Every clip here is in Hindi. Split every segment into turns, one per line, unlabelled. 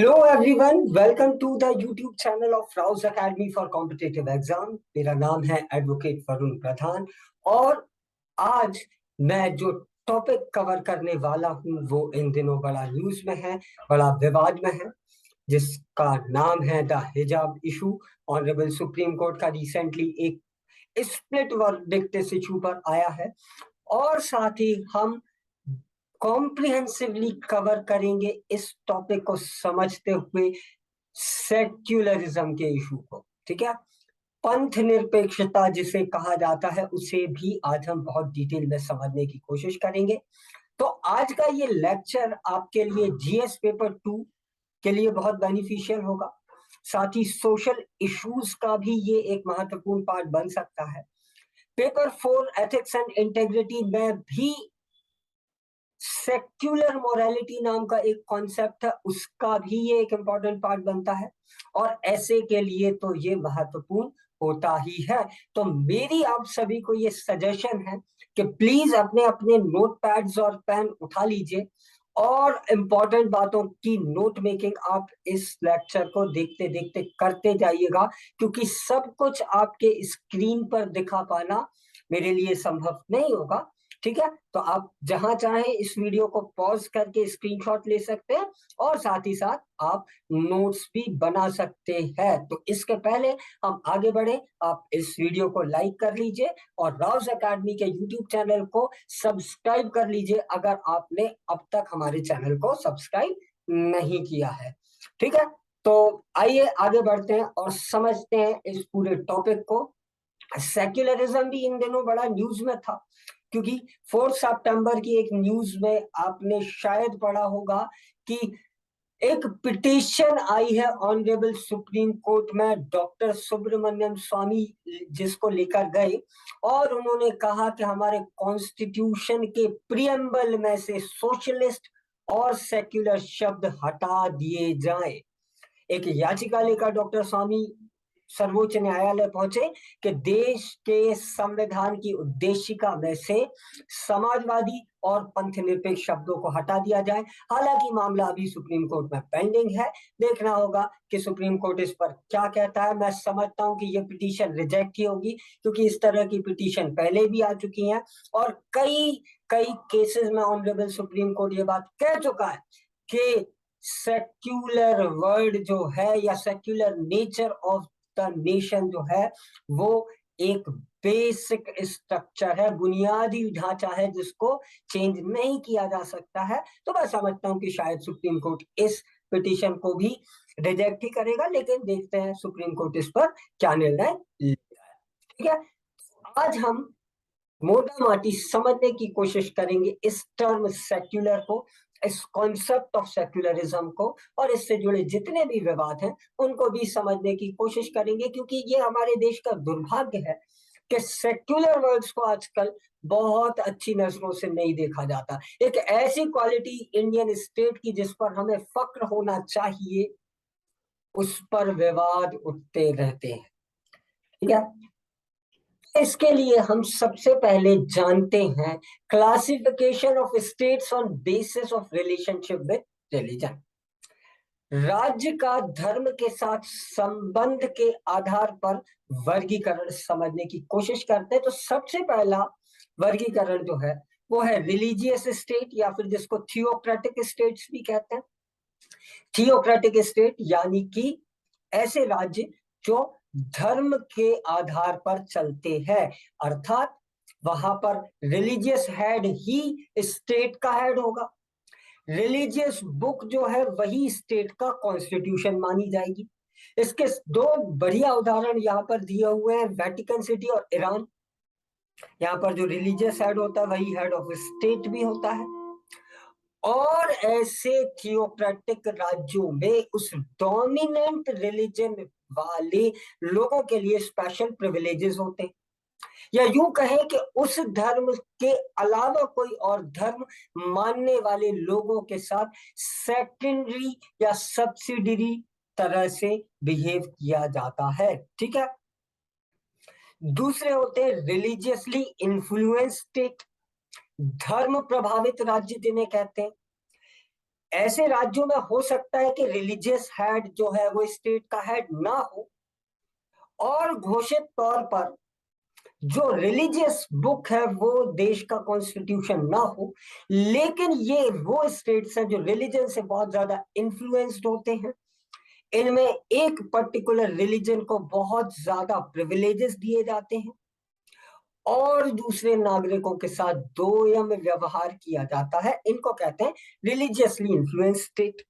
Hello everyone, welcome to the YouTube channel of Rau's academy for competitive exam. मेरा नाम है एडवोकेट वरुण प्रधान और आज मैं जो टॉपिक कवर करने वाला हूं वो इन दिनों बड़ा न्यूज में है, बड़ा विवाद में है, जिसका नाम है द हिजाब इशू। ऑनरेबल सुप्रीम कोर्ट का रिसेंटली एक स्प्लिट वर्डिक्ट इस इशू पर आया है और साथ ही हम कॉम्प्रिहेंसिवली कवर करेंगे इस टॉपिक को समझते हुए सेक्युलरिज्म के इशू को। ठीक है, पंथ निरपेक्षता जिसे कहा जाता है उसे भी आज हम बहुत डिटेल में समझने की कोशिश करेंगे। तो आज का ये लेक्चर आपके लिए जीएस पेपर 2 के लिए बहुत बेनिफिशियल होगा। साथ ही सोशल इश्यूज का भी ये एक महत्वपूर्ण पार्ट बन सकता है। पेपर 4 एथिक्स एंड इंटेग्रिटी में भी सेक्युलर मोरालिटी नाम का एक कॉन्सेप्ट है, उसका भी ये एक इंपॉर्टेंट पार्ट बनता है और ऐसे के लिए तो ये महत्वपूर्ण होता ही है। तो मेरी आप सभी को ये सजेशन है कि प्लीज अपने अपने नोट पैड्स और पेन उठा लीजिए और इम्पोर्टेंट बातों की नोट मेकिंग आप इस लेक्चर को देखते देखते करते जाइएगा, क्योंकि सब कुछ आपके स्क्रीन पर दिखा पाना मेरे लिए संभव नहीं होगा। ठीक है, तो आप जहां चाहें इस वीडियो को पॉज करके स्क्रीनशॉट ले सकते हैं और साथ ही साथ आप नोट्स भी बना सकते हैं। तो इसके पहले हम आगे बढ़े, आप इस वीडियो को लाइक कर लीजिए और राउस एकेडमी के यूट्यूब चैनल को सब्सक्राइब कर लीजिए अगर आपने अब तक हमारे चैनल को सब्सक्राइब नहीं किया है। ठीक है, तो आइए आगे बढ़ते हैं और समझते हैं इस पूरे टॉपिक को। सेक्युलरिज्म भी इन दिनों बड़ा न्यूज में था, क्योंकि 4 सितंबर की एक न्यूज में आपने शायद पढ़ा होगा कि एक पिटीशन आई है ऑनरेबल सुप्रीम कोर्ट में डॉक्टर सुब्रमण्यम स्वामी, जिसको लेकर गए और उन्होंने कहा कि हमारे कॉन्स्टिट्यूशन के प्रियम्बल में से सोशलिस्ट और सेक्युलर शब्द हटा दिए जाएं। एक याचिका लेकर डॉक्टर स्वामी सर्वोच्च न्यायालय पहुंचे कि देश के संविधान की उद्देशिका में से समाजवादी और पंथ निरपेक्ष शब्दों को हटा दिया जाए। हालांकि मामला अभी सुप्रीम कोर्ट में पेंडिंग है, देखना होगा कि सुप्रीम कोर्ट इस पर क्या कहता है। मैं समझता हूं कि यह पिटीशन रिजेक्ट ही होगी, क्योंकि इस तरह की पिटीशन पहले भी आ चुकी है और कई कई केसेस में ऑनरेबल सुप्रीम कोर्ट ये बात कह चुका है कि सेक्युलर वर्ड जो है या secular nature of the nation जो है वो एक बेसिक स्ट्रक्चर है, बुनियादी ढांचा है जिसको चेंज नहीं किया जा सकता है। तो मैं समझता हूं कि शायद सुप्रीम कोर्ट इस पिटीशन को भी रिजेक्ट ही करेगा, लेकिन देखते हैं सुप्रीम कोर्ट इस पर क्या निर्णय लेता है। ठीक है, आज हम मोटा माटी समझने की कोशिश करेंगे इस टर्म सेक्युलर को, इस कॉन्सेप्ट ऑफ सेक्युलरिज्म को, और इससे जुड़े जितने भी विवाद हैं उनको भी समझने की कोशिश करेंगे, क्योंकि ये हमारे देश का दुर्भाग्य है कि सेक्युलर वर्ड्स को आजकल बहुत अच्छी नजरों से नहीं देखा जाता। एक ऐसी क्वालिटी इंडियन स्टेट की जिस पर हमें फक्र होना चाहिए, उस पर विवाद उठते रहते हैं। ठीक है, इसके लिए हम सबसे पहले जानते हैं classification of states on basis of relationship with religion. राज्य का धर्म के साथ संबंध के आधार पर वर्गीकरण समझने की कोशिश करते हैं। तो सबसे पहला वर्गीकरण जो है वो है रिलीजियस स्टेट, या फिर जिसको थियोक्रेटिक स्टेट्स भी कहते हैं। थियोक्रेटिक स्टेट यानी कि ऐसे राज्य जो धर्म के आधार पर चलते हैं, अर्थात वहां पर रिलीजियस हेड ही स्टेट का हेड होगा। रिलीजियस बुक जो है वही स्टेट का कॉन्स्टिट्यूशन मानी जाएगी। इसके दो बढ़िया उदाहरण यहाँ पर दिए हुए हैं, वेटिकन सिटी और ईरान। यहाँ पर जो रिलीजियस हेड होता है वही हेड ऑफ स्टेट भी होता है। और ऐसे थियोक्रेटिक राज्यों में उस डोमिनेंट रिलीजन वाले लोगों के लिए स्पेशल प्रिविलेजेस होते हैं, या यूं कहें कि उस धर्म के अलावा कोई और धर्म मानने वाले लोगों के साथ सेकेंडरी या सब्सिडरी तरह से बिहेव किया जाता है। ठीक है, दूसरे होते हैं रिलीजियसली इन्फ्लुएंस स्टेट, धर्म प्रभावित राज्य जिन्हें कहते हैं। ऐसे राज्यों में हो सकता है कि रिलीजियस हेड जो है वो स्टेट का हेड ना हो, और घोषित तौर पर जो रिलीजियस बुक है वो देश का कॉन्स्टिट्यूशन ना हो, लेकिन ये वो स्टेट्स हैं जो रिलीजन से बहुत ज्यादा इन्फ्लुएंस्ड होते हैं। इनमें एक पर्टिकुलर रिलीजन को बहुत ज्यादा प्रिविलेजेस दिए जाते हैं और दूसरे नागरिकों के साथ दोयम व्यवहार किया जाता है। इनको कहते हैं रिलीजियसली इन्फ्लुएंस स्टेट।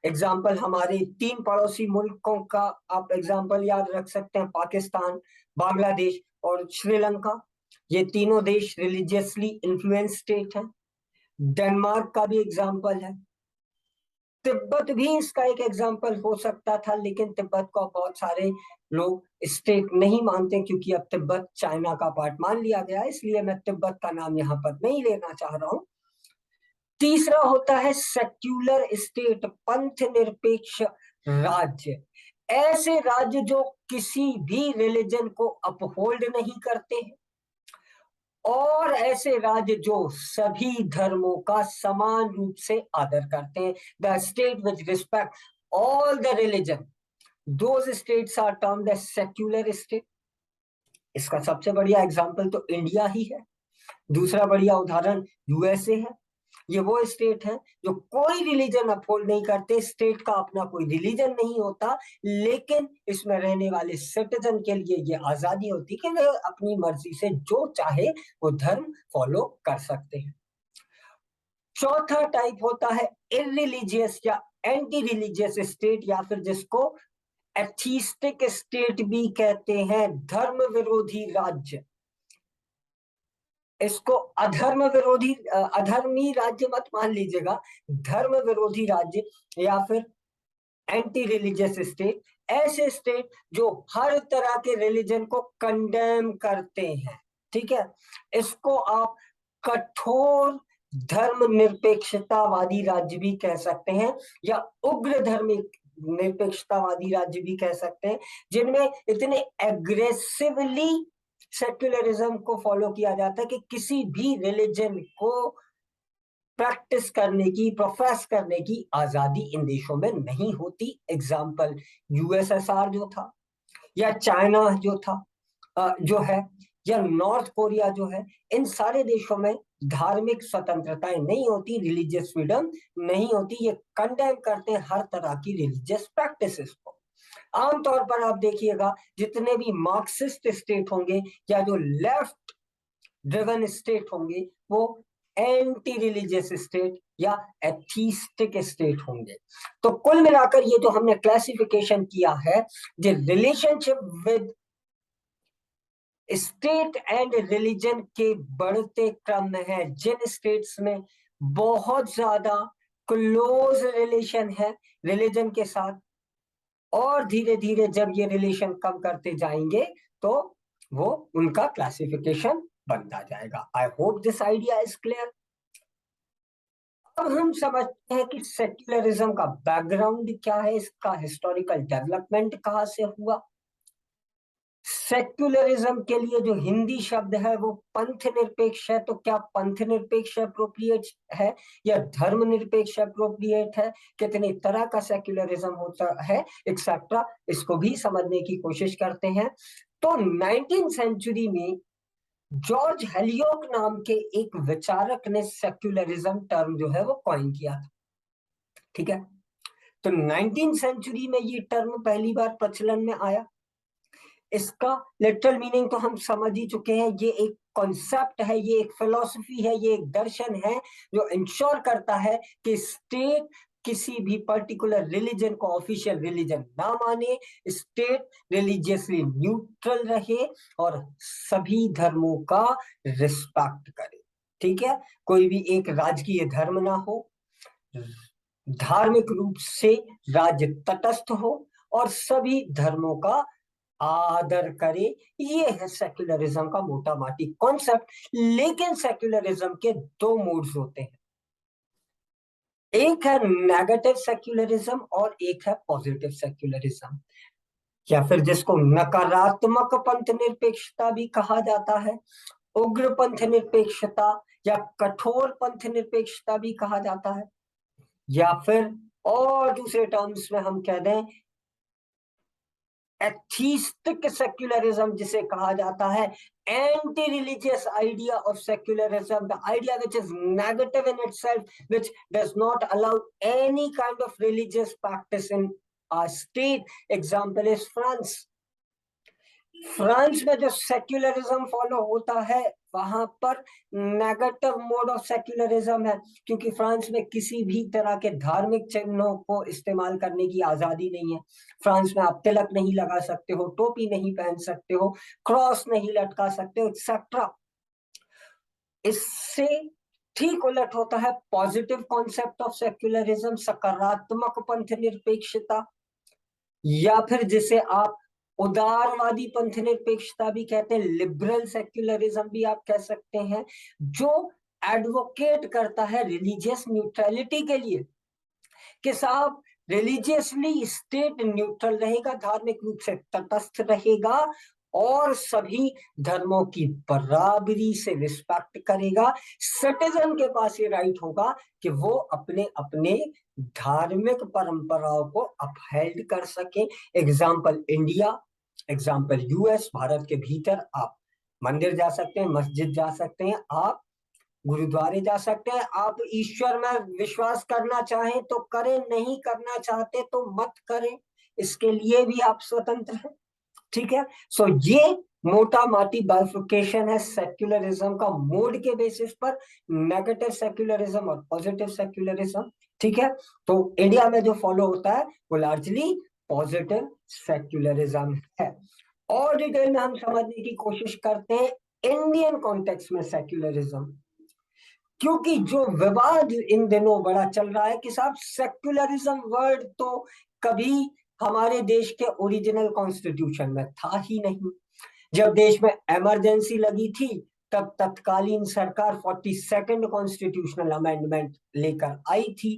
एग्जाम्पल हमारे 3 पड़ोसी मुल्कों का आप एग्जाम्पल याद रख सकते हैं, पाकिस्तान, बांग्लादेश और श्रीलंका। ये तीनों देश रिलीजियसली इन्फ्लुएंस स्टेट हैं। डेनमार्क का भी एग्जाम्पल है। तिब्बत भी इसका एक एग्जाम्पल हो सकता था, लेकिन तिब्बत को बहुत सारे लोग स्टेट नहीं मानते क्योंकि अब तिब्बत चाइना का पार्ट मान लिया गया है, इसलिए मैं तिब्बत का नाम यहाँ पर नहीं लेना चाह रहा हूं। तीसरा होता है सेक्युलर स्टेट, पंथ निरपेक्ष राज्य। ऐसे राज्य जो किसी भी रिलीजन को अपहोल्ड नहीं करते हैं, और ऐसे राज्य जो सभी धर्मों का समान रूप से आदर करते हैं। The state which respect all the religion, those states are termed as secular state. इसका सबसे बढ़िया एग्जाम्पल तो इंडिया ही है। दूसरा बढ़िया उदाहरण यूएसए है। ये वो स्टेट है जो कोई रिलीजन अपहोल्ड नहीं करते, स्टेट का अपना कोई रिलीजन नहीं होता, लेकिन इसमें रहने वाले सिटीजन के लिए ये आजादी होती कि वे अपनी मर्जी से जो चाहे वो धर्म फॉलो कर सकते हैं। चौथा टाइप होता है इररिलीजियस या एंटी रिलीजियस स्टेट, या फिर जिसको एथीस्टिक स्टेट भी कहते हैं, धर्म विरोधी राज्य। इसको अधर्म विरोधी अधर्मी राज्य मत मान लीजिएगा, धर्म विरोधी राज्य या फिर एंटी रिलीजियस स्टेट। ऐसे स्टेट जो हर तरह के रिलीजन को कंडेम करते हैं, ठीक है। इसको आप कठोर धर्म निरपेक्षतावादी राज्य भी कह सकते हैं, या उग्र धर्म निरपेक्षतावादी राज्य भी कह सकते हैं, जिनमें इतने एग्रेसिवली सेक्युलरिज्म को फॉलो किया जाता है कि किसी भी रिलीजन को प्रैक्टिस करने की, प्रोफेस करने की आजादी इन देशों में नहीं होती। एग्जाम्पल यूएसएसआर जो था, या चाइना जो था, जो है, या नॉर्थ कोरिया जो है, इन सारे देशों में धार्मिक स्वतंत्रताएं नहीं होती, रिलीजियस फ्रीडम नहीं होती। ये कंडेम करते हैं हर तरह की रिलीजियस प्रैक्टिसेस को। आमतौर पर आप देखिएगा जितने भी मार्क्सिस्ट स्टेट होंगे या जो लेफ्ट ड्रिवन स्टेट होंगे, वो एंटी रिलीजियस स्टेट या एथीस्टिक स्टेट होंगे। तो कुल मिलाकर ये जो हमने क्लासिफिकेशन किया है, जो relationship with state and religion के बढ़ते क्रम में है, जिन स्टेट्स में बहुत ज्यादा क्लोज रिलेशन है रिलीजन के साथ, और धीरे धीरे जब ये रिलेशन कम करते जाएंगे तो वो उनका क्लासिफिकेशन बनता जाएगा। I hope this idea is clear. अब हम समझते हैं कि सेक्युलरिज्म का बैकग्राउंड क्या है, इसका हिस्टोरिकल डेवलपमेंट कहाँ से हुआ। सेक्युलरिज्म के लिए जो हिंदी शब्द है वो पंथ निरपेक्ष है, तो क्या पंथ निरपेक्ष अप्रोप्रिएट है या धर्म निरपेक्ष अप्रोप्रिएट है, कितनी तरह का सेक्युलरिज्म होता है, एक्सेट्रा, इसको भी समझने की कोशिश करते हैं। तो 19th सेंचुरी में जॉर्ज हेलियोक नाम के एक विचारक ने सेक्युलरिज्म टर्म जो है वो कॉइन किया था, ठीक है। तो 19th सेंचुरी में ये टर्म पहली बार प्रचलन में आया। इसका लिटरल मीनिंग तो हम समझ ही चुके हैं, ये एक कॉन्सेप्ट है, ये एक फिलॉसफी है, ये एक दर्शन है जो इंश्योर करता है कि स्टेट किसी भी पर्टिकुलर रिलीजन को ऑफिशियल रिलीजन ना माने, स्टेट रिलीजियसली न्यूट्रल रहे और सभी धर्मों का रिस्पेक्ट करे, ठीक है। कोई भी एक राजकीय धर्म ना हो, धार्मिक रूप से राज्य तटस्थ हो और सभी धर्मों का आदर करे। ये है सेक्युलरिज्म का मोटा माटी कॉन्सेप्ट। लेकिन सेक्युलरिज्म के 2 मोड्स होते हैं, एक है नेगेटिव सेक्युलरिज्म और एक है पॉजिटिव सेक्युलरिज्म, या फिर जिसको नकारात्मक पंथ निरपेक्षता भी कहा जाता है, उग्र पंथ निरपेक्षता या कठोर पंथ निरपेक्षता भी कहा जाता है। या फिर और दूसरे टर्म्स में हम कह दें एथिस्टिक सेक्युलरिज्म जिसे कहा जाता है, anti religious idea of secularism, the idea which is negative in itself, which does not allow any kind of religious practice in a state. Example is France. France में जो सेक्युलरिज्म फॉलो होता है वहां पर नेगेटिव मोड ऑफ सेक्युलरिज्म है, क्योंकि फ्रांस में किसी भी तरह के धार्मिक चिन्हों को इस्तेमाल करने की आजादी नहीं है। फ्रांस में आप तिलक नहीं लगा सकते हो, टोपी नहीं पहन सकते हो, क्रॉस नहीं लटका सकते हो, एक्सेट्रा। इससे ठीक उलट होता है पॉजिटिव कॉन्सेप्ट ऑफ सेक्युलरिज्म, सकारात्मक पंथ निरपेक्षता, या फिर जिसे आप उदारवादी पंथ निरपेक्षता भी कहते हैं, लिबरल सेक्युलरिज्म भी आप कह सकते हैं, जो एडवोकेट करता है रिलीजियस न्यूट्रलिटी के लिए, कि साहब रिलीजियसली स्टेट न्यूट्रल रहेगा, धार्मिक रूप से तटस्थ रहेगा और सभी धर्मों की बराबरी से रिस्पेक्ट करेगा। सिटीजन के पास ये राइट होगा कि वो अपने अपने धार्मिक परंपराओं को अपहेल्ड कर सके। Example India, example US. Bharat के भीतर आप मंदिर जा सकते हैं, मस्जिद जा सकते हैं, आप गुरुद्वारे जा सकते हैं, आप ईश्वर में विश्वास करना चाहें तो करें, नहीं करना चाहते तो मत करें, इसके लिए भी आप स्वतंत्र हैं। ठीक है। सो ये मोटा माटी बाइफिकेशन है सेक्युलरिज्म का, मोड के बेसिस पर, नेगेटिव सेक्युलरिज्म और पॉजिटिव सेक्युलरिज्म। ठीक है। तो इंडिया में जो फॉलो होता है वो लार्जली पॉजिटिव सेक्युलरिज्म है। और डिटेल में हम समझने की कोशिश करते हैं इंडियन कॉन्टेक्स्ट में सेक्युलरिज्म, क्योंकि जो विवाद इन दिनों बड़ा चल रहा है कि साहब सेक्युलरिज्म वर्ड तो कभी हमारे देश के ओरिजिनल कॉन्स्टिट्यूशन में था ही नहीं। जब देश में इमरजेंसी लगी थी तब तत्कालीन सरकार 42nd कॉन्स्टिट्यूशनल अमेंडमेंट लेकर आई थी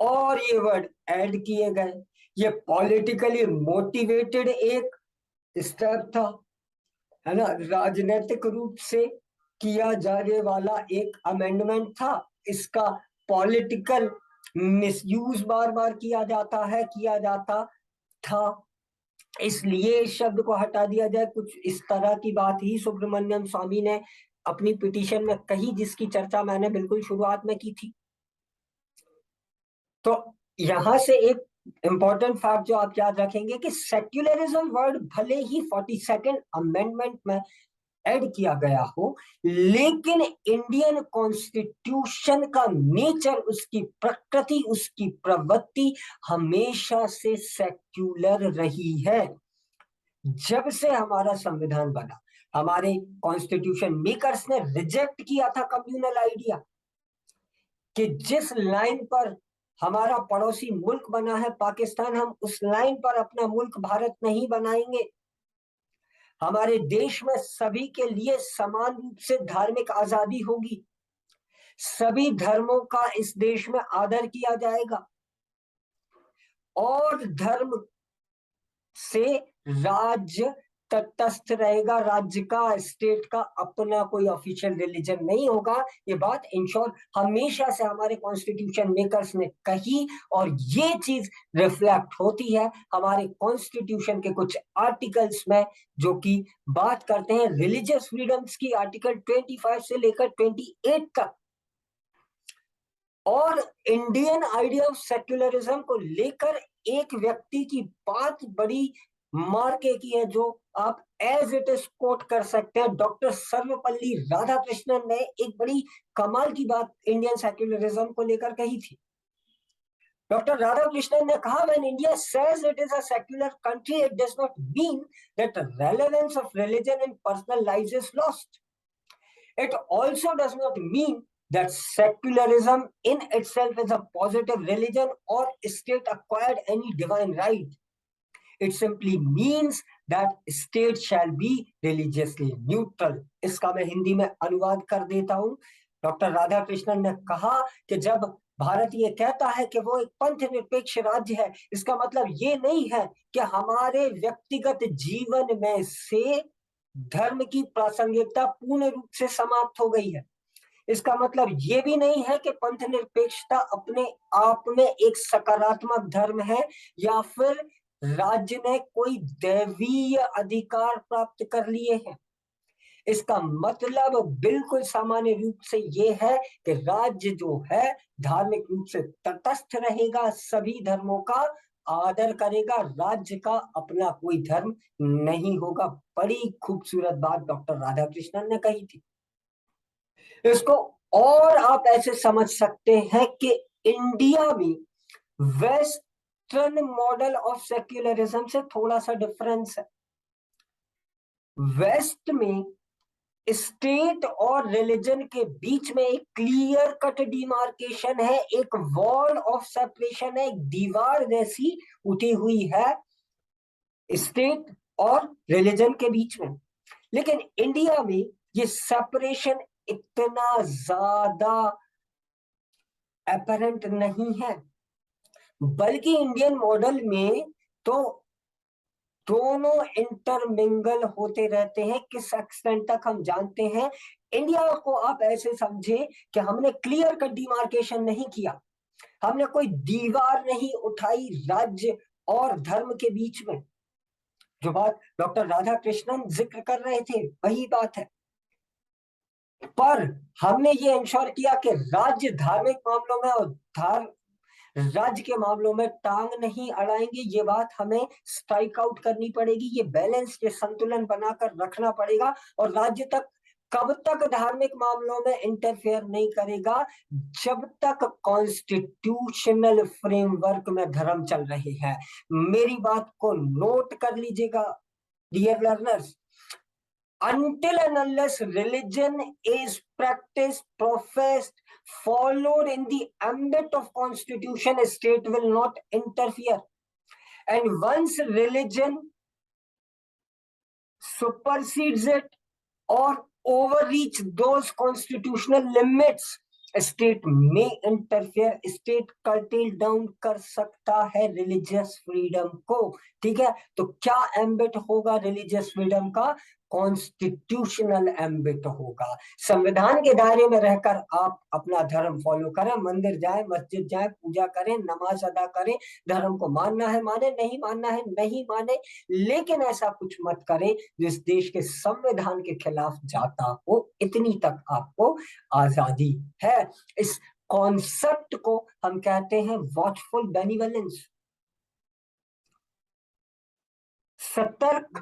और ये वर्ड ऐड किए गए। ये पॉलिटिकली मोटिवेटेड एक स्टेप था, है ना, राजनीतिक रूप से किया जाने वाला एक अमेंडमेंट था। इसका पॉलिटिकल मिसयूज बार बार किया जाता है, किया जाता था, इसलिए इस शब्द को हटा दिया जाए। कुछ इस तरह की बात ही सुब्रमण्यम स्वामी ने अपनी पिटीशन में कही, जिसकी चर्चा मैंने बिल्कुल शुरुआत में की थी। तो यहां से एक इंपॉर्टेंट फैक्ट जो आप याद रखेंगे कि सेक्युलरिज्म वर्ड भले ही 42nd अमेंडमेंट में ऐड किया गया हो, लेकिन इंडियन कॉन्स्टिट्यूशन का नेचर, उसकी प्रकृति, उसकी प्रवृत्ति हमेशा से सेक्युलर रही है। जब से हमारा संविधान बना, हमारे कॉन्स्टिट्यूशन मेकर्स ने रिजेक्ट किया था कम्युनल आइडिया, कि जिस लाइन पर हमारा पड़ोसी मुल्क बना है पाकिस्तान, हम उस लाइन पर अपना मुल्क भारत नहीं बनाएंगे। हमारे देश में सभी के लिए समान रूप से धार्मिक आजादी होगी, सभी धर्मों का इस देश में आदर किया जाएगा और धर्म से राज्य तटस्थ रहेगा। राज्य का, स्टेट का अपना कोई ऑफिशियल रिलीजन नहीं होगा। ये बात इंश्योर हमेशा से हमारे कॉन्स्टिट्यूशन मेकर्स ने कही और ये चीज रिफ्लेक्ट होती है हमारे कॉन्स्टिट्यूशन के कुछ आर्टिकल्स में, जो कि बात करते हैं रिलीजियस फ्रीडम्स की, आर्टिकल 25 से लेकर 28 तक। और इंडियन आइडिया ऑफ सेक्युलरिज्म को लेकर एक व्यक्ति की बात बड़ी मार्क की है, जो आप एज इट इज कोट कर सकते हैं। डॉक्टर सर्वपल्ली राधाकृष्णन ने एक बड़ी कमाल की बात इंडियन सेक्युलरिज्म को लेकर कही थी। डॉक्टर राधाकृष्णन ने कहा, when India says it is a secular country, it does not mean that the relevance of religion in personal lives is lost. It also does not mean that secularism in itself is a positive religion or state acquired any divine right. It simply means that state shall be religiously neutral. इसका मैं हिंदी में अनुवाद कर देता हूं। डॉक्टर राधाकृष्णन ने कहा कि जब भारत ये कहता है कि वो एक पंथ निरपेक्ष राज्य है, इसका मतलब ये नहीं है कि हमारे व्यक्तिगत जीवन में से धर्म की प्रासंगिकता पूर्ण रूप से समाप्त हो गई है। इसका मतलब ये भी नहीं है कि पंथ निरपेक्षता अपने आप में एक सकारात्मक धर्म है या फिर राज्य ने कोई दैवीय अधिकार प्राप्त कर लिए हैं। इसका मतलब बिल्कुल सामान्य रूप से ये है कि राज्य जो है धार्मिक रूप से तटस्थ रहेगा, सभी धर्मों का आदर करेगा, राज्य का अपना कोई धर्म नहीं होगा। बड़ी खूबसूरत बात डॉक्टर राधाकृष्णन ने कही थी। इसको और आप ऐसे समझ सकते हैं कि इंडिया में वेस्टर्न मॉडल ऑफ सेक्युलरिज्म से थोड़ा सा डिफरेंस है। वेस्ट में स्टेट और रिलीजन के बीच में एक क्लियर कट डिमार्केशन है, एक वॉल ऑफ सेपरेशन है, एक दीवार जैसी उठी हुई है स्टेट और रिलीजन के बीच में। लेकिन इंडिया में ये सेपरेशन इतना ज्यादा अपरेंट नहीं है, बल्कि इंडियन मॉडल में तो दोनों इंटरमिंगल होते रहते हैं। किस एक्सटेंट तक हम जानते हैं, इंडिया को आप ऐसे समझे कि हमने क्लियर कट डिमार्केशन नहीं किया, हमने कोई दीवार नहीं उठाई राज्य और धर्म के बीच में। जो बात डॉक्टर राधा कृष्णन जिक्र कर रहे थे वही बात है, पर हमने ये इंश्योर किया कि राज्य धार्मिक मामलों में और राज्य के मामलों में टांग नहीं अड़ाएंगे। ये बात हमें स्ट्राइक आउट करनी पड़ेगी, ये बैलेंस, ये संतुलन बनाकर रखना पड़ेगा। और राज्य तक कब तक धार्मिक मामलों में इंटरफेयर नहीं करेगा, जब तक कॉन्स्टिट्यूशनल फ्रेमवर्क में धर्म चल रहे हैं। मेरी बात को नोट कर लीजिएगा dear learners, until and unless religion is practiced, professed, followed in the ambit of constitution, a state will not interfere. And once religion supersedes it or overreach those constitutional limits, state में इंटरफेयर, स्टेट कर्टेल डाउन कर सकता है रिलीजियस फ्रीडम को। ठीक है, तो क्या एम्बिट होगा रिलीजियस फ्रीडम का? कॉन्स्टिट्यूशनल एम्बिट होगा। संविधान के दायरे में रहकर आप अपना धर्म फॉलो करें, मंदिर जाए, मस्जिद जाए, पूजा करें, नमाज अदा करें, धर्म को मानना है माने, नहीं मानना है नहीं माने, लेकिन ऐसा कुछ मत करें जिस देश के संविधान के खिलाफ जाता हो। इतनी तक आपको आजादी है। इस कॉन्सेप्ट को हम कहते हैं वॉचफुल बेनिवलेंस, सतर्क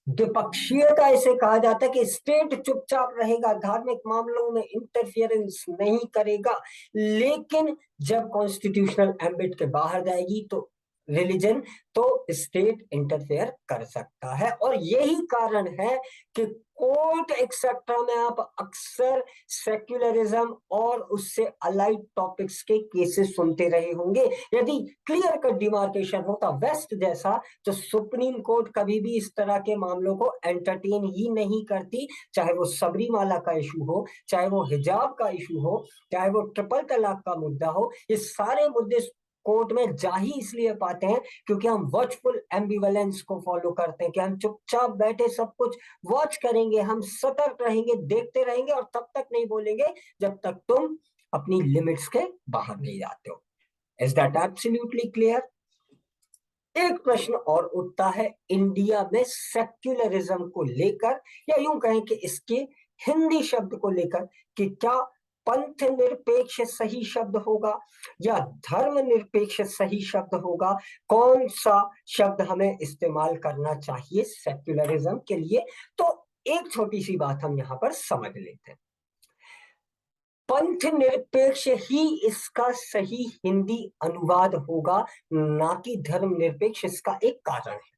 द्विपक्षीयता। इसे कहा जाता है कि स्टेट चुपचाप रहेगा, धार्मिक मामलों में इंटरफियरेंस नहीं करेगा, लेकिन जब कॉन्स्टिट्यूशनल एम्बिट के बाहर जाएगी तो रिलीजन, तो स्टेट इंटरफेयर कर सकता है। और यही कारण है कि कोर्ट एक्सेट्रा में आप अक्सर सेक्युलरिज्म और उससे अलाइड टॉपिक्स के केसेस सुनते रहे होंगे। यदि क्लियर कट डिमार्केशन होता वेस्ट जैसा, तो सुप्रीम कोर्ट कभी भी इस तरह के मामलों को एंटरटेन ही नहीं करती, चाहे वो सबरीमाला का इशू हो, चाहे वो हिजाब का इशू हो, चाहे वो ट्रिपल तलाक का मुद्दा हो। ये सारे मुद्दे कोर्ट में जा ही इसलिए पाते हैं क्योंकि हम वॉचफुल एम्बिवलेंस को फॉलो करते हैं, कि हम चुपचाप बैठे सब कुछ वॉच करेंगे, हम सतर्क रहेंगे, देखते रहेंगे और तब तक नहीं बोलेंगे जब तक तुम अपनी लिमिट्स के बाहर नहीं जाते हो। Is that absolutely clear? एक प्रश्न और उठता है इंडिया में सेक्युलरिज्म को लेकर, या यूं कहें कि इसके हिंदी शब्द को लेकर, कि क्या पंथ निरपेक्ष सही शब्द होगा या धर्म निरपेक्ष सही शब्द होगा? कौन सा शब्द हमें इस्तेमाल करना चाहिए सेक्युलरिज्म के लिए? तो एक छोटी सी बात हम यहां पर समझ लेते हैं। पंथ निरपेक्ष ही इसका सही हिंदी अनुवाद होगा, ना कि धर्म निरपेक्ष। इसका एक कारण है,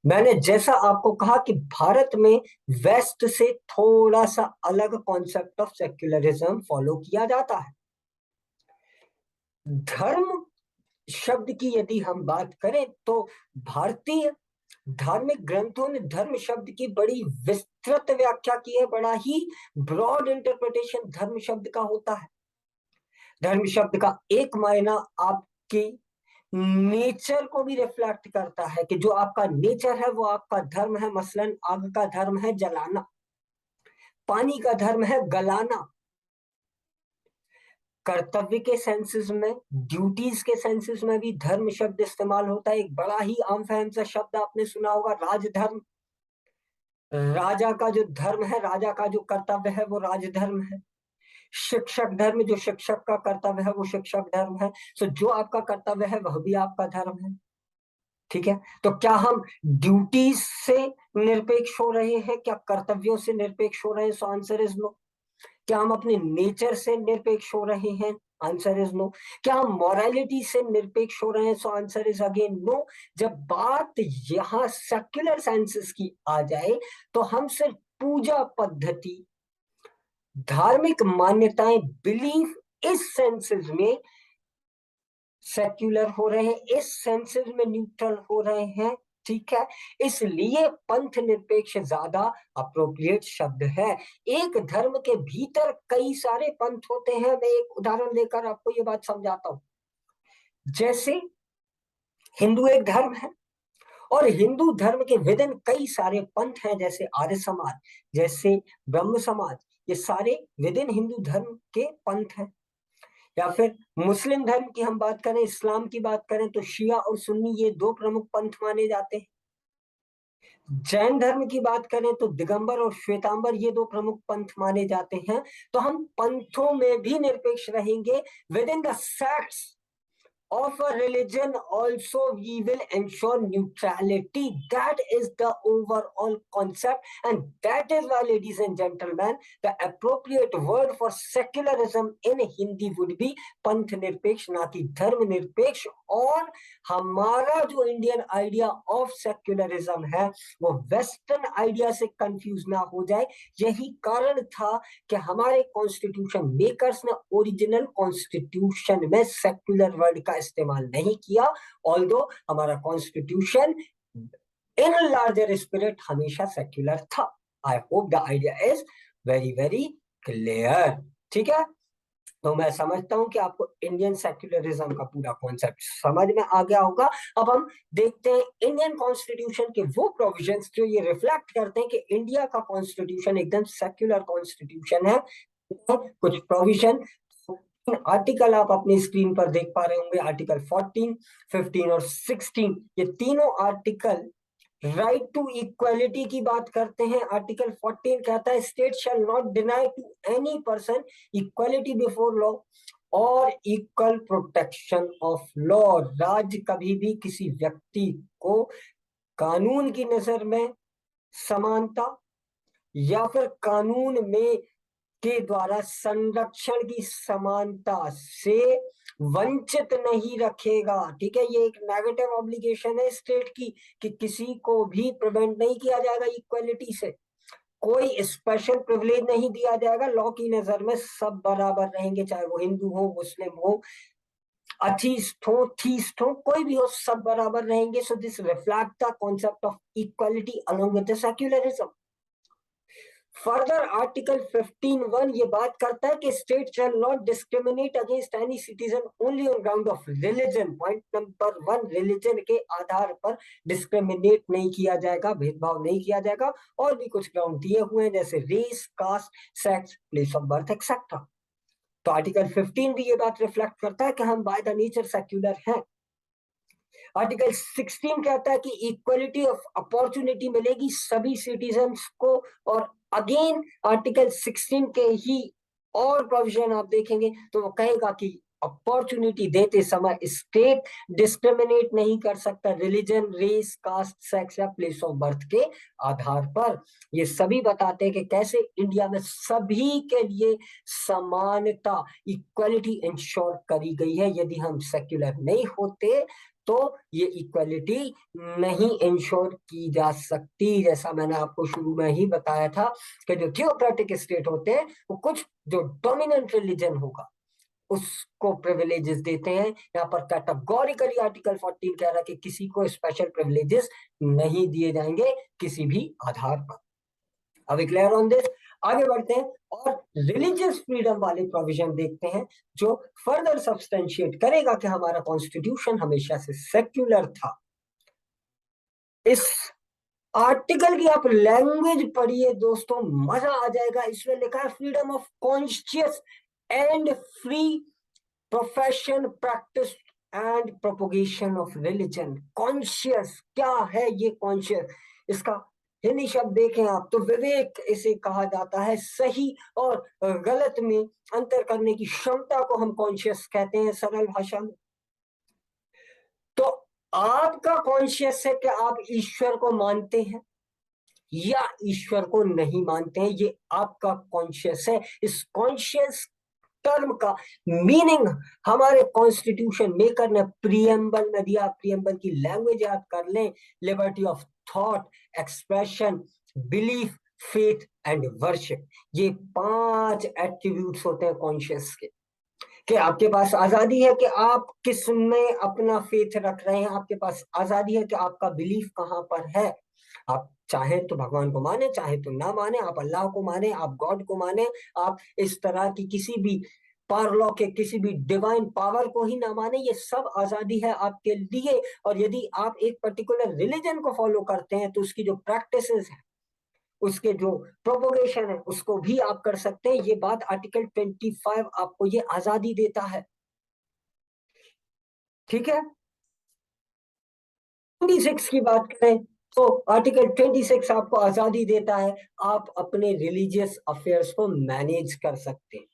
मैंने जैसा आपको कहा कि भारत में वेस्ट से थोड़ा सा अलग कॉन्सेप्ट ऑफ सेक्युलरिज्म फॉलो किया जाता है। धर्म शब्द की यदि हम बात करें तो भारतीय धार्मिक ग्रंथों ने धर्म शब्द की बड़ी विस्तृत व्याख्या की है, बड़ा ही ब्रॉड इंटरप्रिटेशन धर्म शब्द का होता है। धर्म शब्द का एक मायना आपके नेचर को भी रिफ्लेक्ट करता है, कि जो आपका नेचर है वो आपका धर्म है। मसलन आग का धर्म है जलाना, पानी का धर्म है गलाना। कर्तव्य के सेंसेस में, ड्यूटीज के सेंसेस में भी धर्म शब्द इस्तेमाल होता है। एक बड़ा ही आम फहम सा शब्द आपने सुना होगा, राजधर्म। राजा का जो धर्म है, राजा का जो कर्तव्य है वो राजधर्म है। शिक्षक धर्म, जो शिक्षक का कर्तव्य है वो शिक्षक धर्म है। सो जो आपका कर्तव्य है वह भी आपका धर्म है। ठीक है, तो क्या हम ड्यूटीज से निरपेक्ष हो रहे हैं, क्या कर्तव्यों से निरपेक्ष हो रहे हैं? So answer is no. क्या हम अपने नेचर से निरपेक्ष हो रहे हैं? Answer is no. क्या हम मॉरलिटी से निरपेक्ष हो रहे हैं? So answer is again no. जब बात यहाँ सेक्युलर साइंसेस की आ जाए तो हम सिर्फ पूजा पद्धति, धार्मिक मान्यताएं, बिलीफ, इस सेंसेस में सेक्युलर हो रहे हैं, इस सेंसेस में न्यूट्रल हो रहे हैं। ठीक है, इसलिए पंथ निरपेक्ष ज्यादा अप्रोप्रिएट शब्द है। एक धर्म के भीतर कई सारे पंथ होते हैं। मैं एक उदाहरण देकर आपको ये बात समझाता हूं। जैसे हिंदू एक धर्म है, और हिंदू धर्म के विद इन कई सारे पंथ हैं, जैसे आर्य समाज, जैसे ब्रह्म समाज। ये सारे विद इन हिंदू धर्म के पंथ हैं। या फिर मुस्लिम धर्म की हम बात करें, इस्लाम की बात करें, तो शिया और सुन्नी ये दो प्रमुख पंथ माने जाते हैं। जैन धर्म की बात करें तो दिगंबर और श्वेतांबर ये दो प्रमुख पंथ माने जाते हैं। तो हम पंथों में भी निरपेक्ष रहेंगे। With in the sects of a religion also we will ensure neutrality. That is the overall concept, and that is why, ladies and gentlemen, the appropriate word for secularism in Hindi would be पंथ निरपेक्ष, ना कि धर्म निरपेक्ष। और हमारा जो इंडियन आइडिया ऑफ सेक्युलरिज्म है वो वेस्टर्न आइडिया से कंफ्यूज ना हो जाए। यही कारण था कि हमारे कॉन्स्टिट्यूशन मेकर्स ने ओरिजिनल कॉन्स्टिट्यूशन में सेक्युलर वर्ड का इस्तेमाल नहीं किया। ऑल्दो हमारा कॉन्स्टिट्यूशन इन लार्जर स्पिरिट हमेशा सेक्युलर था। I hope the idea is very very clear. ठीक है, तो मैं समझता हूं कि आपको इंडियन सेक्युलरिज्म का पूरा कॉन्सेप्ट समझ में आ गया होगा। अब हम देखते हैं इंडियन कॉन्स्टिट्यूशन के वो प्रोविजंस जो ये रिफ्लेक्ट करते हैं कि इंडिया का कॉन्स्टिट्यूशन एकदम सेक्युलर कॉन्स्टिट्यूशन है। कुछ प्रोविजन, आर्टिकल आप अपनी स्क्रीन पर देख पा रहे होंगे, आर्टिकल 14, 15 और 16। ये तीनों आर्टिकल राइट टू इक्वालिटी की बात करते हैं। आर्टिकल 14 कहता है state shall not deny to any person equality before law और इक्वल प्रोटेक्शन ऑफ लॉ। राज्य कभी भी किसी व्यक्ति को कानून की नजर में समानता या फिर कानून में के द्वारा संरक्षण की समानता से वंचित नहीं रखेगा। ठीक है, ये एक नेगेटिव ऑब्लिगेशन है स्टेट की कि किसी को भी प्रिवेंट नहीं किया जाएगा इक्वालिटी से, कोई स्पेशल प्रिविलेज नहीं दिया जाएगा। लॉ की नजर में सब बराबर रहेंगे, चाहे वो हिंदू हो, मुस्लिम हो, अथीस्ट हो, थीस्ट हो, कोई भी हो, सब बराबर रहेंगे। So this reflect the concept of equality along with the secularism. Further article 15(1) ये बात करता है कि state shall not discriminate against any citizen only on ground of religion. Point number 1, religion के आधार पर डिस्क्रिमिनेट नहीं किया जाएगा, भेदभाव नहीं किया जाएगा। और भी कुछ ग्राउंड दिए हुए हैं जैसे race, caste, sex, place of birth etcetera. तो आर्टिकल 15 भी ये बात रिफ्लेक्ट करता है कि हम बाय द नेचर सेक्युलर हैं। आर्टिकल 16 कहता है कि इक्वलिटी ऑफ अपॉर्चुनिटी मिलेगी सभी सिटीजन्स को। और अगेन आर्टिकल 16 के ही और प्रोविजन आप देखेंगे तो वो कहेगा कि अपॉर्चुनिटी देते समय स्टेट डिस्क्रिमिनेट नहीं कर सकता रिलीजन, रेस, कास्ट, सेक्स या प्लेस ऑफ बर्थ के आधार पर। ये सभी बताते हैं कि कैसे इंडिया में सभी के लिए समानता, इक्वलिटी इंश्योर करी गई है। यदि हम सेक्युलर नहीं होते तो ये इक्वलिटी नहीं इंश्योर की जा सकती। जैसा मैंने आपको शुरू में ही बताया था कि जो थियोक्रेटिक स्टेट होते हैं वो कुछ जो डोमिनेंट रिलीजन होगा उसको प्रिविलेजेस देते हैं। यहाँ पर कैटेगोरिकली आर्टिकल 14 कह रहा है कि किसी को स्पेशल प्रिविलेजेस नहीं दिए जाएंगे किसी भी आधार पर। अभी क्लियर ऑन दिस? आगे बढ़ते हैं और रिलीजियस फ्रीडम वाले प्रोविजन देखते हैं जो फर्दर सब्सटेंशिएट करेगा कि हमारा कॉन्स्टिट्यूशन हमेशा से सेक्युलर था। इस आर्टिकल की आप लैंग्वेज पढ़िए दोस्तों, मजा आ जाएगा। इसमें लिखा है freedom of conscious and free profession practice and propagation of religion. Conscious क्या है ये कॉन्शियस? इसका हिंदी शब्द देखें आप तो विवेक इसे कहा जाता है। सही और गलत में अंतर करने की क्षमता को हम कॉन्शियस कहते हैं सरल भाषा में। तो आपका कॉन्शियस है कि आप ईश्वर को मानते हैं या ईश्वर को नहीं मानते हैं, ये आपका कॉन्शियस है। इस कॉन्शियस टर्म का मीनिंग हमारे कॉन्स्टिट्यूशन मेकर ने प्रीएम्बल में दिया। प्रीएम्बल की लैंग्वेज याद कर लें, liberty of thought, expression, belief, faith and worship. ये 5 एट्रीब्यूट्स होते हैं कॉन्शियस के। कि आपके पास आजादी है कि आप किस में अपना फेथ रख रहे हैं, आपके पास आजादी है कि आपका बिलीफ कहां पर है। आप चाहे तो भगवान को माने, चाहे तो ना माने, आप अल्लाह को माने, आप गॉड को माने, आप इस तरह की किसी भी पारलौकिक किसी भी डिवाइन पावर को ही ना माने, ये सब आजादी है आपके लिए। और यदि आप एक पर्टिकुलर रिलीजन को फॉलो करते हैं तो उसकी जो प्रैक्टिसेस है, उसके जो प्रोपोगेशन है, उसको भी आप कर सकते हैं। ये बात आर्टिकल 25 आपको ये आजादी देता है। ठीक है। 26 की बात करें तो आर्टिकल 26 आपको आजादी देता है, आप अपने रिलीजियस अफेयर्स को मैनेज कर सकते हैं।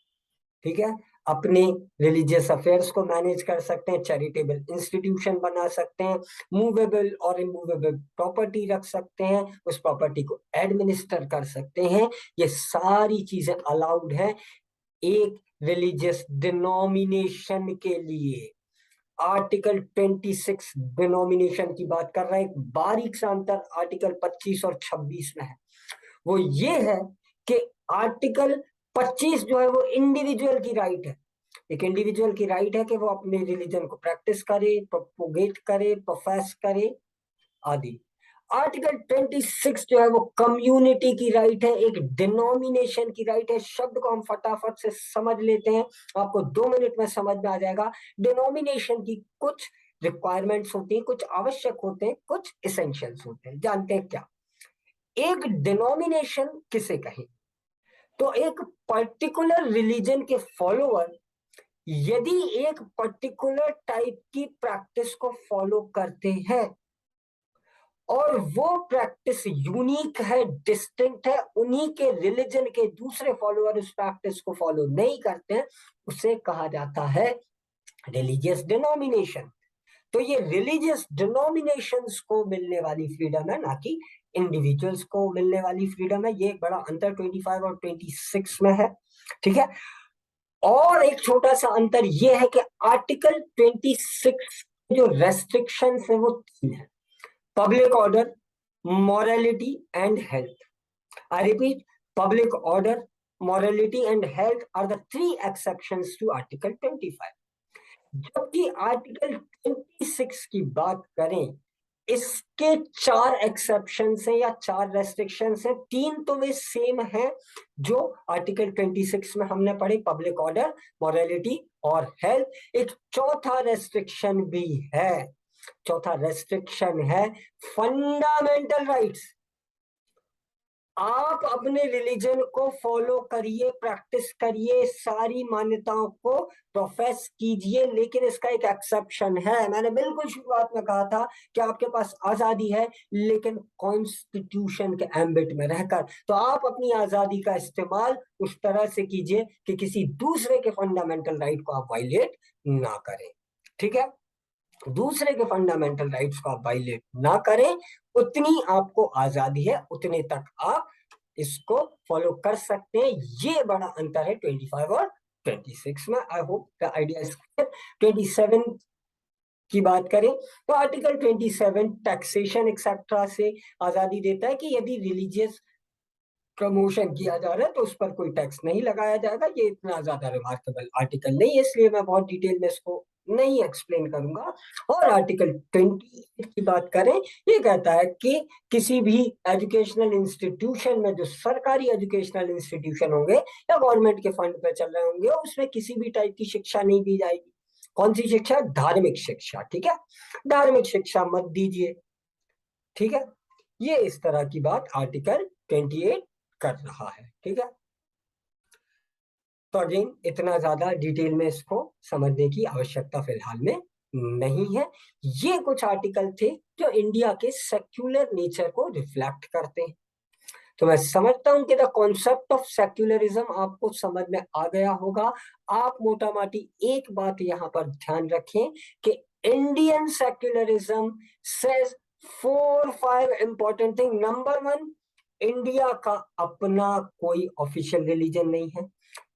ठीक है, अपने रिलीजियस अफेयर्स को मैनेज कर सकते हैं, चैरिटेबल इंस्टीट्यूशन बना सकते हैं, मूवेबल और इमूवेबल प्रॉपर्टी रख सकते हैं, उस प्रॉपर्टी को एडमिनिस्टर कर सकते हैं। ये सारी चीजें अलाउड है एक रिलीजियस डिनोमिनेशन के लिए। आर्टिकल 26 डिनोमिनेशन की बात कर रहे हैं। एक बारीक सा अंतर आर्टिकल 25 और 26 में है, वो ये है कि आर्टिकल 25 जो है वो इंडिविजुअल की राइट है। एक इंडिविजुअल की राइट है कि वो अपने रिलीजन को प्रैक्टिस करे, प्रोपोगेट करे, प्रोफेस करे आदि। आर्टिकल 26 जो है वो कम्युनिटी की राइट है, एक डिनोमिनेशन की राइट है। शब्द को हम फटाफट से समझ लेते हैं, आपको 2 मिनट में समझ में आ जाएगा। डिनोमिनेशन की कुछ रिक्वायरमेंट्स होती हैं, कुछ आवश्यक होते हैं, कुछ इसेंशियल्स होते हैं। जानते हैं क्या एक डिनोमिनेशन किसे कहें? तो एक पर्टिकुलर रिलीजन के फॉलोअर यदि एक पर्टिकुलर टाइप की प्रैक्टिस को फॉलो करते हैं और वो प्रैक्टिस यूनिक है, डिस्टिंक्ट है, उन्हीं के रिलीजन के दूसरे फॉलोअर उस प्रैक्टिस को फॉलो नहीं करते हैं, उसे कहा जाता है रिलीजियस डिनोमिनेशन। तो ये रिलीजियस डिनोमिनेशंस को मिलने वाली फ्रीडम है, ना कि इंडिविजुअल्स को मिलने वाली फ्रीडम है। ये एक बड़ा अंतर 25 और 26 में है। ठीक है, और एक छोटा सा अंतर ये है कि आर्टिकल 26 जो रेस्ट्रिक्शंस है वो 3 है: public order, morality and health. I repeat, public order, morality and health are the 3 exceptions to Article 25. जबकि आर्टिकल 26 की बात करें, इसके 4 एक्सेप्शन हैं या 4 रेस्ट्रिक्शन हैं। 3 तो वे सेम है जो आर्टिकल 26 में हमने पढ़े, पब्लिक ऑर्डर, मॉरलिटी और हेल्थ। एक चौथा रेस्ट्रिक्शन भी है, चौथा रेस्ट्रिक्शन है फंडामेंटल राइट्स। आप अपने रिलीजन को फॉलो करिए, प्रैक्टिस करिए, सारी मान्यताओं को प्रोफेस कीजिए, लेकिन इसका एक एक्सेप्शन है। मैंने बिल्कुल शुरुआत में कहा था कि आपके पास आजादी है, लेकिन कॉन्स्टिट्यूशन के एम्बिट में रहकर। तो आप अपनी आजादी का इस्तेमाल उस तरह से कीजिए कि किसी दूसरे के फंडामेंटल राइट को आप वायलेट ना करें। ठीक है, दूसरे के फंडामेंटल राइट्स को आप वायलेट ना करें, उतनी आपको आजादी है, उतने तक आप इसको फॉलो कर सकते हैं। ये बड़ा अंतर है 25 और 26 में। I hope the idea is clear. 27 की बात करें तो आर्टिकल 27 टैक्सेशन एक्सेट्रा से आजादी देता है कि यदि रिलीजियस प्रमोशन किया जा रहा है तो उस पर कोई टैक्स नहीं लगाया जाएगा। ये इतना ज्यादा रिमार्केबल आर्टिकल नहीं है, इसलिए मैं बहुत डिटेल में इसको नहीं एक्सप्लेन करूंगा। और आर्टिकल 28 की बात करें, ये कहता है कि किसी भी एजुकेशनल इंस्टीट्यूशन में, जो सरकारी एजुकेशनल इंस्टीट्यूशन होंगे या गवर्नमेंट के फंड पे चल रहे होंगे, उसमें किसी भी टाइप की शिक्षा नहीं दी जाएगी। कौन सी शिक्षा? धार्मिक शिक्षा। ठीक है, धार्मिक शिक्षा मत दीजिए। ठीक है, ये इस तरह की बात आर्टिकल 28 कर रहा है। ठीक है, तो अगेन इतना ज्यादा डिटेल में इसको समझने की आवश्यकता फिलहाल में नहीं है। ये कुछ आर्टिकल थे जो इंडिया के सेक्युलर नेचर को रिफ्लेक्ट करते हैं। तो मैं समझता हूं कि द कॉन्सेप्ट ऑफ सेक्युलरिज्म आपको समझ में आ गया होगा। आप मोटा माटी एक बात यहां पर ध्यान रखें कि Indian secularism says 4-5 important thing. Number 1, India का अपना कोई ऑफिशियल रिलीजन नहीं है।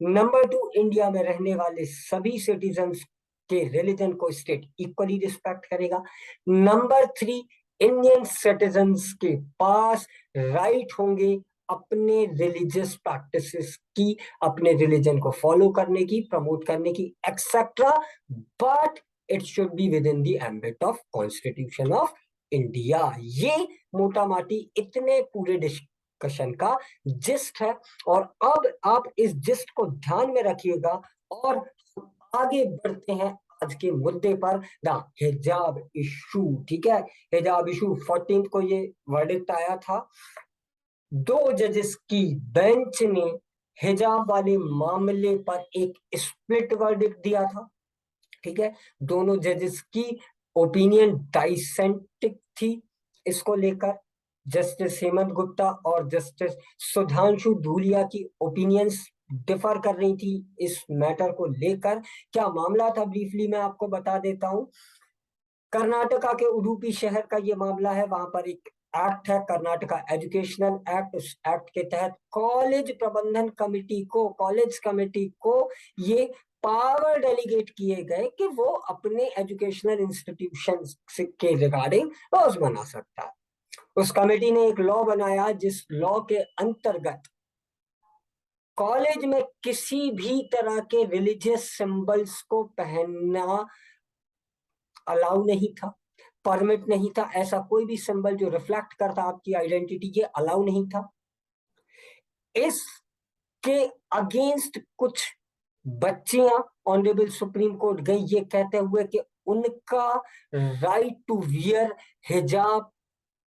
नंबर 2, इंडिया में रहने वाले सभी सिटीजन्स के रिलीजन को स्टेट इक्वली रिस्पेक्ट करेगा। नंबर 3, इंडियन सिटीजन्स के पास राइट होंगे अपने रिलीजियस प्रैक्टिसेस की, अपने रिलीजन को फॉलो करने की, प्रमोट करने की, etcetera, but it should be with in the ambit of constitution of India. ये मोटा माटी इतने पूरे डिस्कशन का जिस्ट है। और अब आप इस जिस्ट को ध्यान में रखिएगा और आगे बढ़ते हैं आज के मुद्दे पर, द हिजाब इशू। ठीक है, हिजाब इशू 14 को ये वर्डिक्ट आया था। 2 जजेस की बेंच ने हिजाब वाले मामले पर एक स्प्लिट वर्डिक्ट दिया था। ठीक है, दोनों जजेस की ओपिनियन डाइसेंटिक थी इसको लेकर। जस्टिस हेमंत गुप्ता और जस्टिस सुधांशु धूलिया की ओपिनियंस डिफर कर रही थी इस मैटर को लेकर। क्या मामला था ब्रीफली मैं आपको बता देता हूं। कर्नाटका के उडुपी शहर का ये मामला है। वहां पर एक एक्ट है, कर्नाटका एजुकेशनल एक्ट। उस एक्ट के तहत कॉलेज प्रबंधन कमेटी को, कॉलेज कमेटी को ये पावर डेलीगेट किए गए कि वो अपने एजुकेशनल इंस्टीट्यूशंस के रिगार्डिंग लॉज बना सकता है। उस कमेटी ने एक लॉ बनाया जिस लॉ के अंतर्गत कॉलेज में किसी भी तरह के रिलीजियस सिंबल्स को पहनना अलाउ नहीं था, परमिट नहीं था। ऐसा कोई भी सिंबल जो रिफ्लेक्ट करता आपकी आइडेंटिटी, ये अलाउ नहीं था। इसके अगेंस्ट कुछ बच्चियां ऑनरेबल सुप्रीम कोर्ट गई ये कहते हुए कि उनका राइट टू वियर हिजाब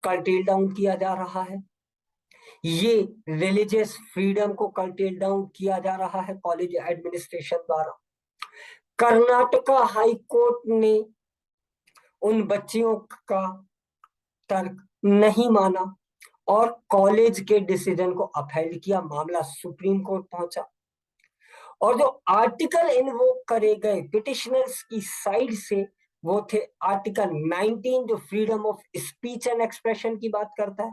कर्टेल डाउन किया जा रहा है, ये रिलीजियस फ्रीडम को कर्टेल डाउन किया जा रहा है कॉलेज एडमिनिस्ट्रेशन द्वारा। कर्नाटका हाई कोर्ट ने उन बच्चियों का तर्क नहीं माना और कॉलेज के डिसीजन को अपहेल्ड किया। मामला सुप्रीम कोर्ट पहुंचा और जो आर्टिकल इन्वोक करे गए पिटिशनर्स की साइड से वो थे आर्टिकल 19 जो freedom of speech and expression की बात करता है,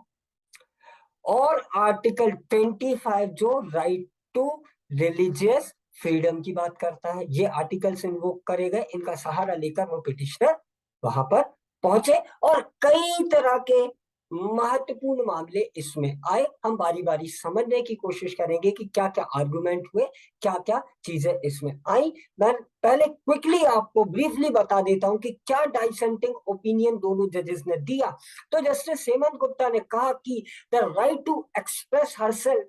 और आर्टिकल 25 जो राइट टू रिलीजियस फ्रीडम की बात करता है। ये आर्टिकल्स इन्वोक करे गए, इनका सहारा लेकर वो पिटिशनर वहां पर पहुंचे और कई तरह के महत्वपूर्ण मामले इसमें आए। हम बारी बारी समझने की कोशिश करेंगे कि क्या क्या आर्गुमेंट हुए, क्या क्या चीजें इसमें आई। मैं पहले क्विकली आपको ब्रीफली बता देता हूं कि क्या डाइसेंटिंग ओपिनियन दोनों जजेस ने दिया। तो जस्टिस हेमंत गुप्ता ने कहा कि the right to express herself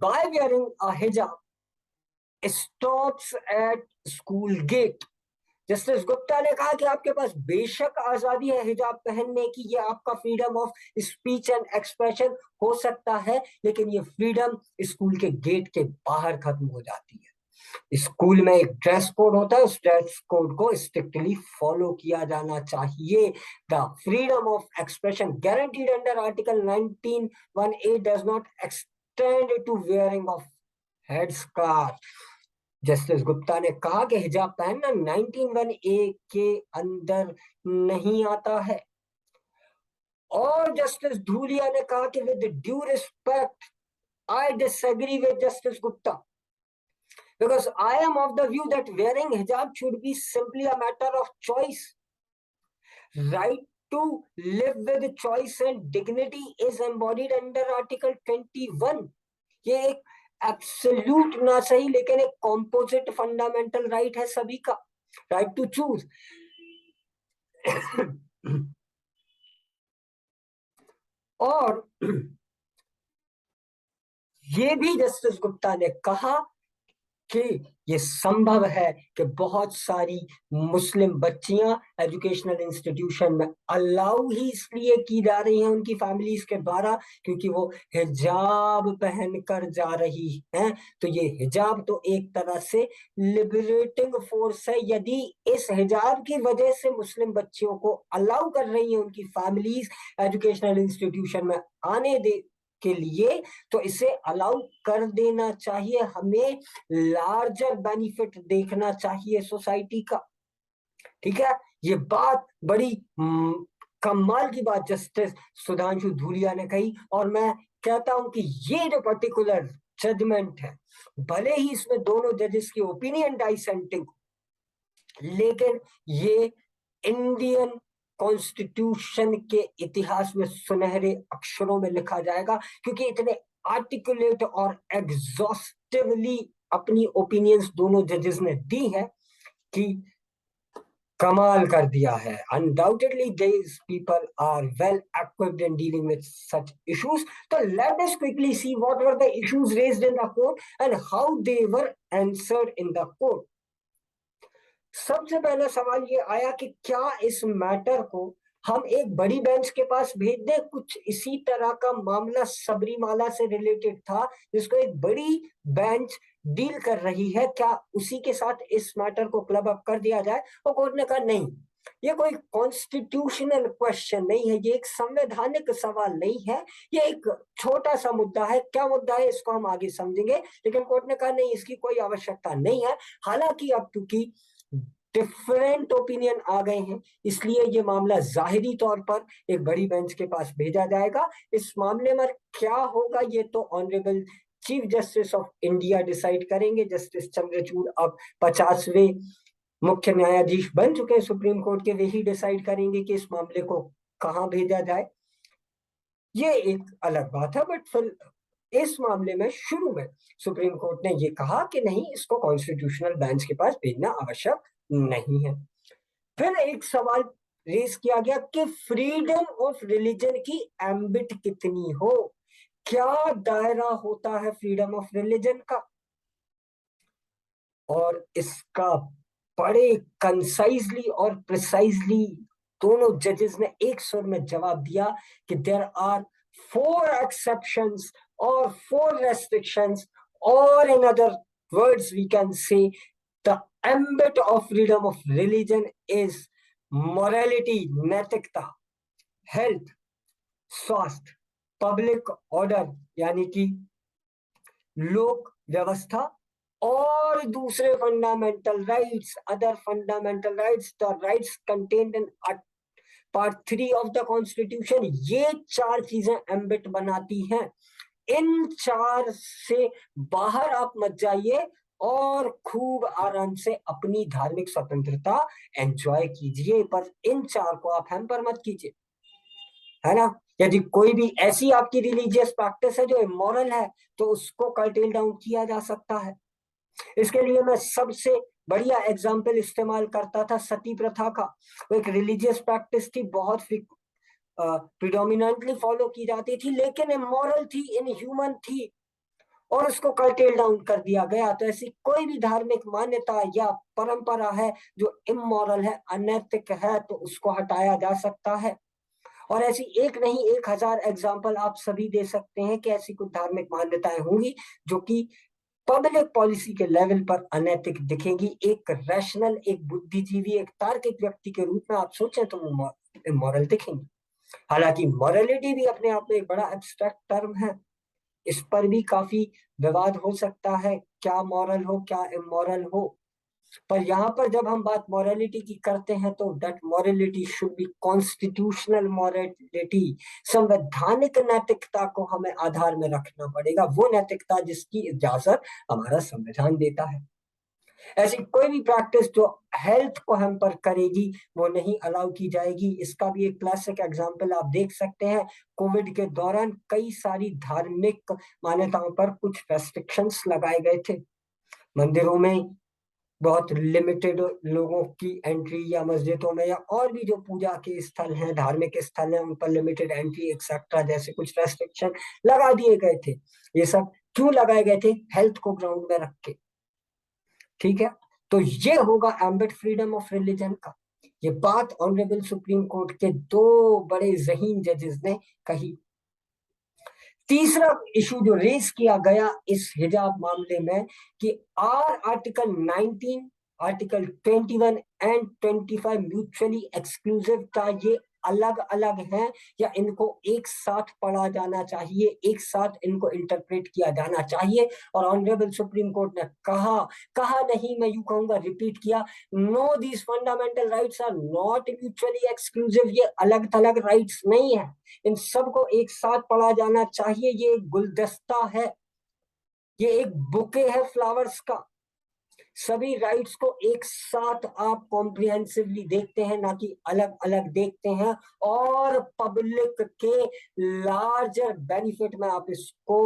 by wearing a hijab stops at school gate. Justice Gupta ने कहा कि आपके पास बेशक आजादी है हिजाब पहनने की, ये आपका freedom of speech and expression हो सकता है, लेकिन ये फ्रीडम स्कूल के गेट के बाहर खत्म हो जाती है। स्कूल में एक ड्रेस कोड होता है, उस ड्रेस कोड को स्ट्रिक्टली फॉलो किया जाना चाहिए। The freedom of expression guaranteed under article 19(1)(a) does not extend to wearing of head scarf. Justice Gupta ने कहा कि हिजाब पहनना 19(1)(a) के अंदर नहीं आता है। और जस्टिस धूलिया ने कहा कि with due respect I disagree with justice Gupta because I am of the view that wearing hijab should be simply a matter of choice. Right to live with choice and dignity is embodied under Article 21. ये एक एब्सोल्यूट ना सही लेकिन एक कॉम्पोजिट फंडामेंटल राइट है सभी का, राइट टू चूज। और ये भी जस्टिस गुप्ता ने कहा कि ये संभव है कि बहुत सारी मुस्लिम बच्चियां एजुकेशनल इंस्टीट्यूशन में अलाउ ही इसलिए की जा रही हैं उनकी फैमिलीज के द्वारा क्योंकि वो हिजाब पहनकर जा रही हैं। तो ये हिजाब तो एक तरह से लिबरेटिंग फोर्स है। यदि इस हिजाब की वजह से मुस्लिम बच्चियों को अलाउ कर रही हैं उनकी फैमिलीज एजुकेशनल इंस्टीट्यूशन में आने दे के लिए, तो इसे अलाउ कर देना चाहिए। हमें लार्जर बेनिफिट देखना चाहिए सोसाइटी का। ठीक है, ये बात बड़ी कमाल की बात जस्टिस सुधांशु धूलिया ने कही, और मैं कहता हूं कि ये जो पर्टिकुलर जजमेंट है, भले ही इसमें दोनों जजेस की ओपिनियन डाइसेंटिंग, लेकिन ये इंडियन कॉन्स्टिट्यूशन के इतिहास में सुनहरे अक्षरों में लिखा जाएगा, क्योंकि इतने आर्टिकुलेट और एग्जॉस्टिवली अपनी ओपिनियंस दोनों जजेस ने दी है कि कमाल कर दिया है। Undoubtedly these people are well equipped in dealing with such issues. So let us quickly see what were the issues raised in the court and how they were answered in the court. सबसे पहला सवाल ये आया कि क्या इस मैटर को हम एक बड़ी बेंच के पास भेज दें। कुछ इसी तरह का मामला सबरीमाला से रिलेटेड था, जिसको एक बड़ी बेंच डील कर रही है, क्या उसी के साथ इस मैटर को क्लब अप कर दिया जाए। और कोर्ट ने कहा नहीं, ये कोई कॉन्स्टिट्यूशनल क्वेश्चन नहीं है, ये एक संवैधानिक सवाल नहीं है, ये एक छोटा सा मुद्दा है। क्या मुद्दा है इसको हम आगे समझेंगे, लेकिन कोर्ट ने कहा नहीं, इसकी कोई आवश्यकता नहीं है। हालांकि अब क्योंकि डिफरेंट ओपिनियन आ गए हैं, इसलिए ये मामला जाहिरी तौर पर एक बड़ी बेंच के पास भेजा जाएगा। इस मामले में क्या होगा ये तो honourable chief justice of India decide करेंगे। जस्टिस चंद्रचूड़ अब 50वें मुख्य न्यायाधीश बन चुके हैं सुप्रीम कोर्ट के, वे ही डिसाइड करेंगे कि इस मामले को कहां भेजा जाए। ये एक अलग बात है, बट फिर इस मामले में शुरू में सुप्रीम कोर्ट ने ये कहा कि नहीं, इसको कॉन्स्टिट्यूशनल बेंच के पास भेजना आवश्यक नहीं है। फिर एक सवाल रेस किया गया कि फ्रीडम ऑफ रिलीजन की एम्बिट कितनी हो, क्या दायरा होता है फ्रीडम ऑफ रिलीजन का। और इसका बड़े कंसाइजली और प्रिसाइजली दोनों जजेस ने एक सुर में जवाब दिया कि देयर आर 4 एक्सेप्शंस और 4 रेस्ट्रिक्शंस, और in other words we can say the ambit of freedom of religion is morality, नैतिकता, हेल्थ, स्वास्थ्य, पब्लिक ऑर्डर यानी कि लोक व्यवस्था, और दूसरे fundamental rights, other fundamental rights, the rights contained in part 3 of the constitution. ये 4 चीजें एम्बिट बनाती हैं। इन 4 से बाहर आप मत जाइए और खूब आराम से अपनी धार्मिक स्वतंत्रता एंजॉय कीजिए, पर इन 4 को आप हैम्पर मत कीजिए, है ना। यदि कोई भी ऐसी आपकी रिलीजियस प्रैक्टिस है जो इमोरल है, तो उसको कर्टेल डाउन किया जा सकता है। इसके लिए मैं सबसे बढ़िया एग्जाम्पल इस्तेमाल करता था सती प्रथा का। वो एक रिलीजियस प्रैक्टिस थी, बहुत प्रिडोमिनेंटली फॉलो की जाती थी, लेकिन इमोरल थी, इनह्यूमन थी, और उसको कर्टेल डाउन कर दिया गया। तो ऐसी कोई भी धार्मिक मान्यता या परंपरा है जो इमोरल है, अनैतिक है, तो उसको हटाया जा सकता है। और ऐसी एक नहीं 1000 एग्जाम्पल आप सभी दे सकते हैं कि ऐसी कुछ धार्मिक मान्यताएं होंगी जो कि पब्लिक पॉलिसी के लेवल पर अनैतिक दिखेंगी। एक रैशनल, एक बुद्धिजीवी, एक तार्किक व्यक्ति के रूप में आप सोचें तो वो मॉरल दिखेंगी। हालांकि मॉरलिटी भी अपने आप में एक बड़ा एब्स्ट्रैक्ट टर्म है, इस पर भी काफी विवाद हो सकता है, क्या मॉरल हो क्या इमोरल हो। पर यहाँ पर जब हम बात मॉरलिटी की करते हैं तो that morality should be constitutional morality. संवैधानिक नैतिकता को हमें आधार में रखना पड़ेगा, वो नैतिकता जिसकी इजाजत हमारा संविधान देता है। ऐसी कोई भी प्रैक्टिस जो हेल्थ को हैम्पर करेगी वो नहीं अलाउ की जाएगी। इसका भी एक क्लासिक एग्जांपल आप देख सकते हैं। कोविड के दौरान कई सारी धार्मिक मान्यताओं पर कुछ रेस्ट्रिक्शंस लगाए गए थे। मंदिरों में बहुत लिमिटेड लोगों की एंट्री, या मस्जिदों में या और भी जो पूजा के स्थल हैं, धार्मिक स्थल हैं, उन पर लिमिटेड एंट्री एक्सेट्रा जैसे कुछ रेस्ट्रिक्शन लगा दिए गए थे। ये सब क्यों लगाए गए थे? हेल्थ को ग्राउंड में रख के। ठीक है, तो ये होगा एम्बिट फ्रीडम ऑफ रिलीजन का। ये बात ऑनरेबल सुप्रीम कोर्ट के दो बड़े जहीन जजेस ने कही। तीसरा इशू जो रेस किया गया इस हिजाब मामले में कि article 19, article 21 and 25 mutually exclusive का ये अलग अलग हैं या इनको एक साथ पढ़ा जाना चाहिए, एक साथ इनको इंटरप्रेट किया जाना चाहिए। और ऑनरेबल सुप्रीम कोर्ट ने कहा, कहा नहीं मैं यूं कहूंगा रिपीट किया, no these fundamental rights are not mutually exclusive. ये अलग थलग राइट्स नहीं है, इन सबको एक साथ पढ़ा जाना चाहिए। ये एक गुलदस्ता है, ये एक बुके है फ्लावर्स का। सभी राइट्स को एक साथ आप कॉम्प्रिहेंसिवली देखते हैं, ना कि अलग अलग देखते हैं। और पब्लिक के लार्जर बेनिफिट में आप इसको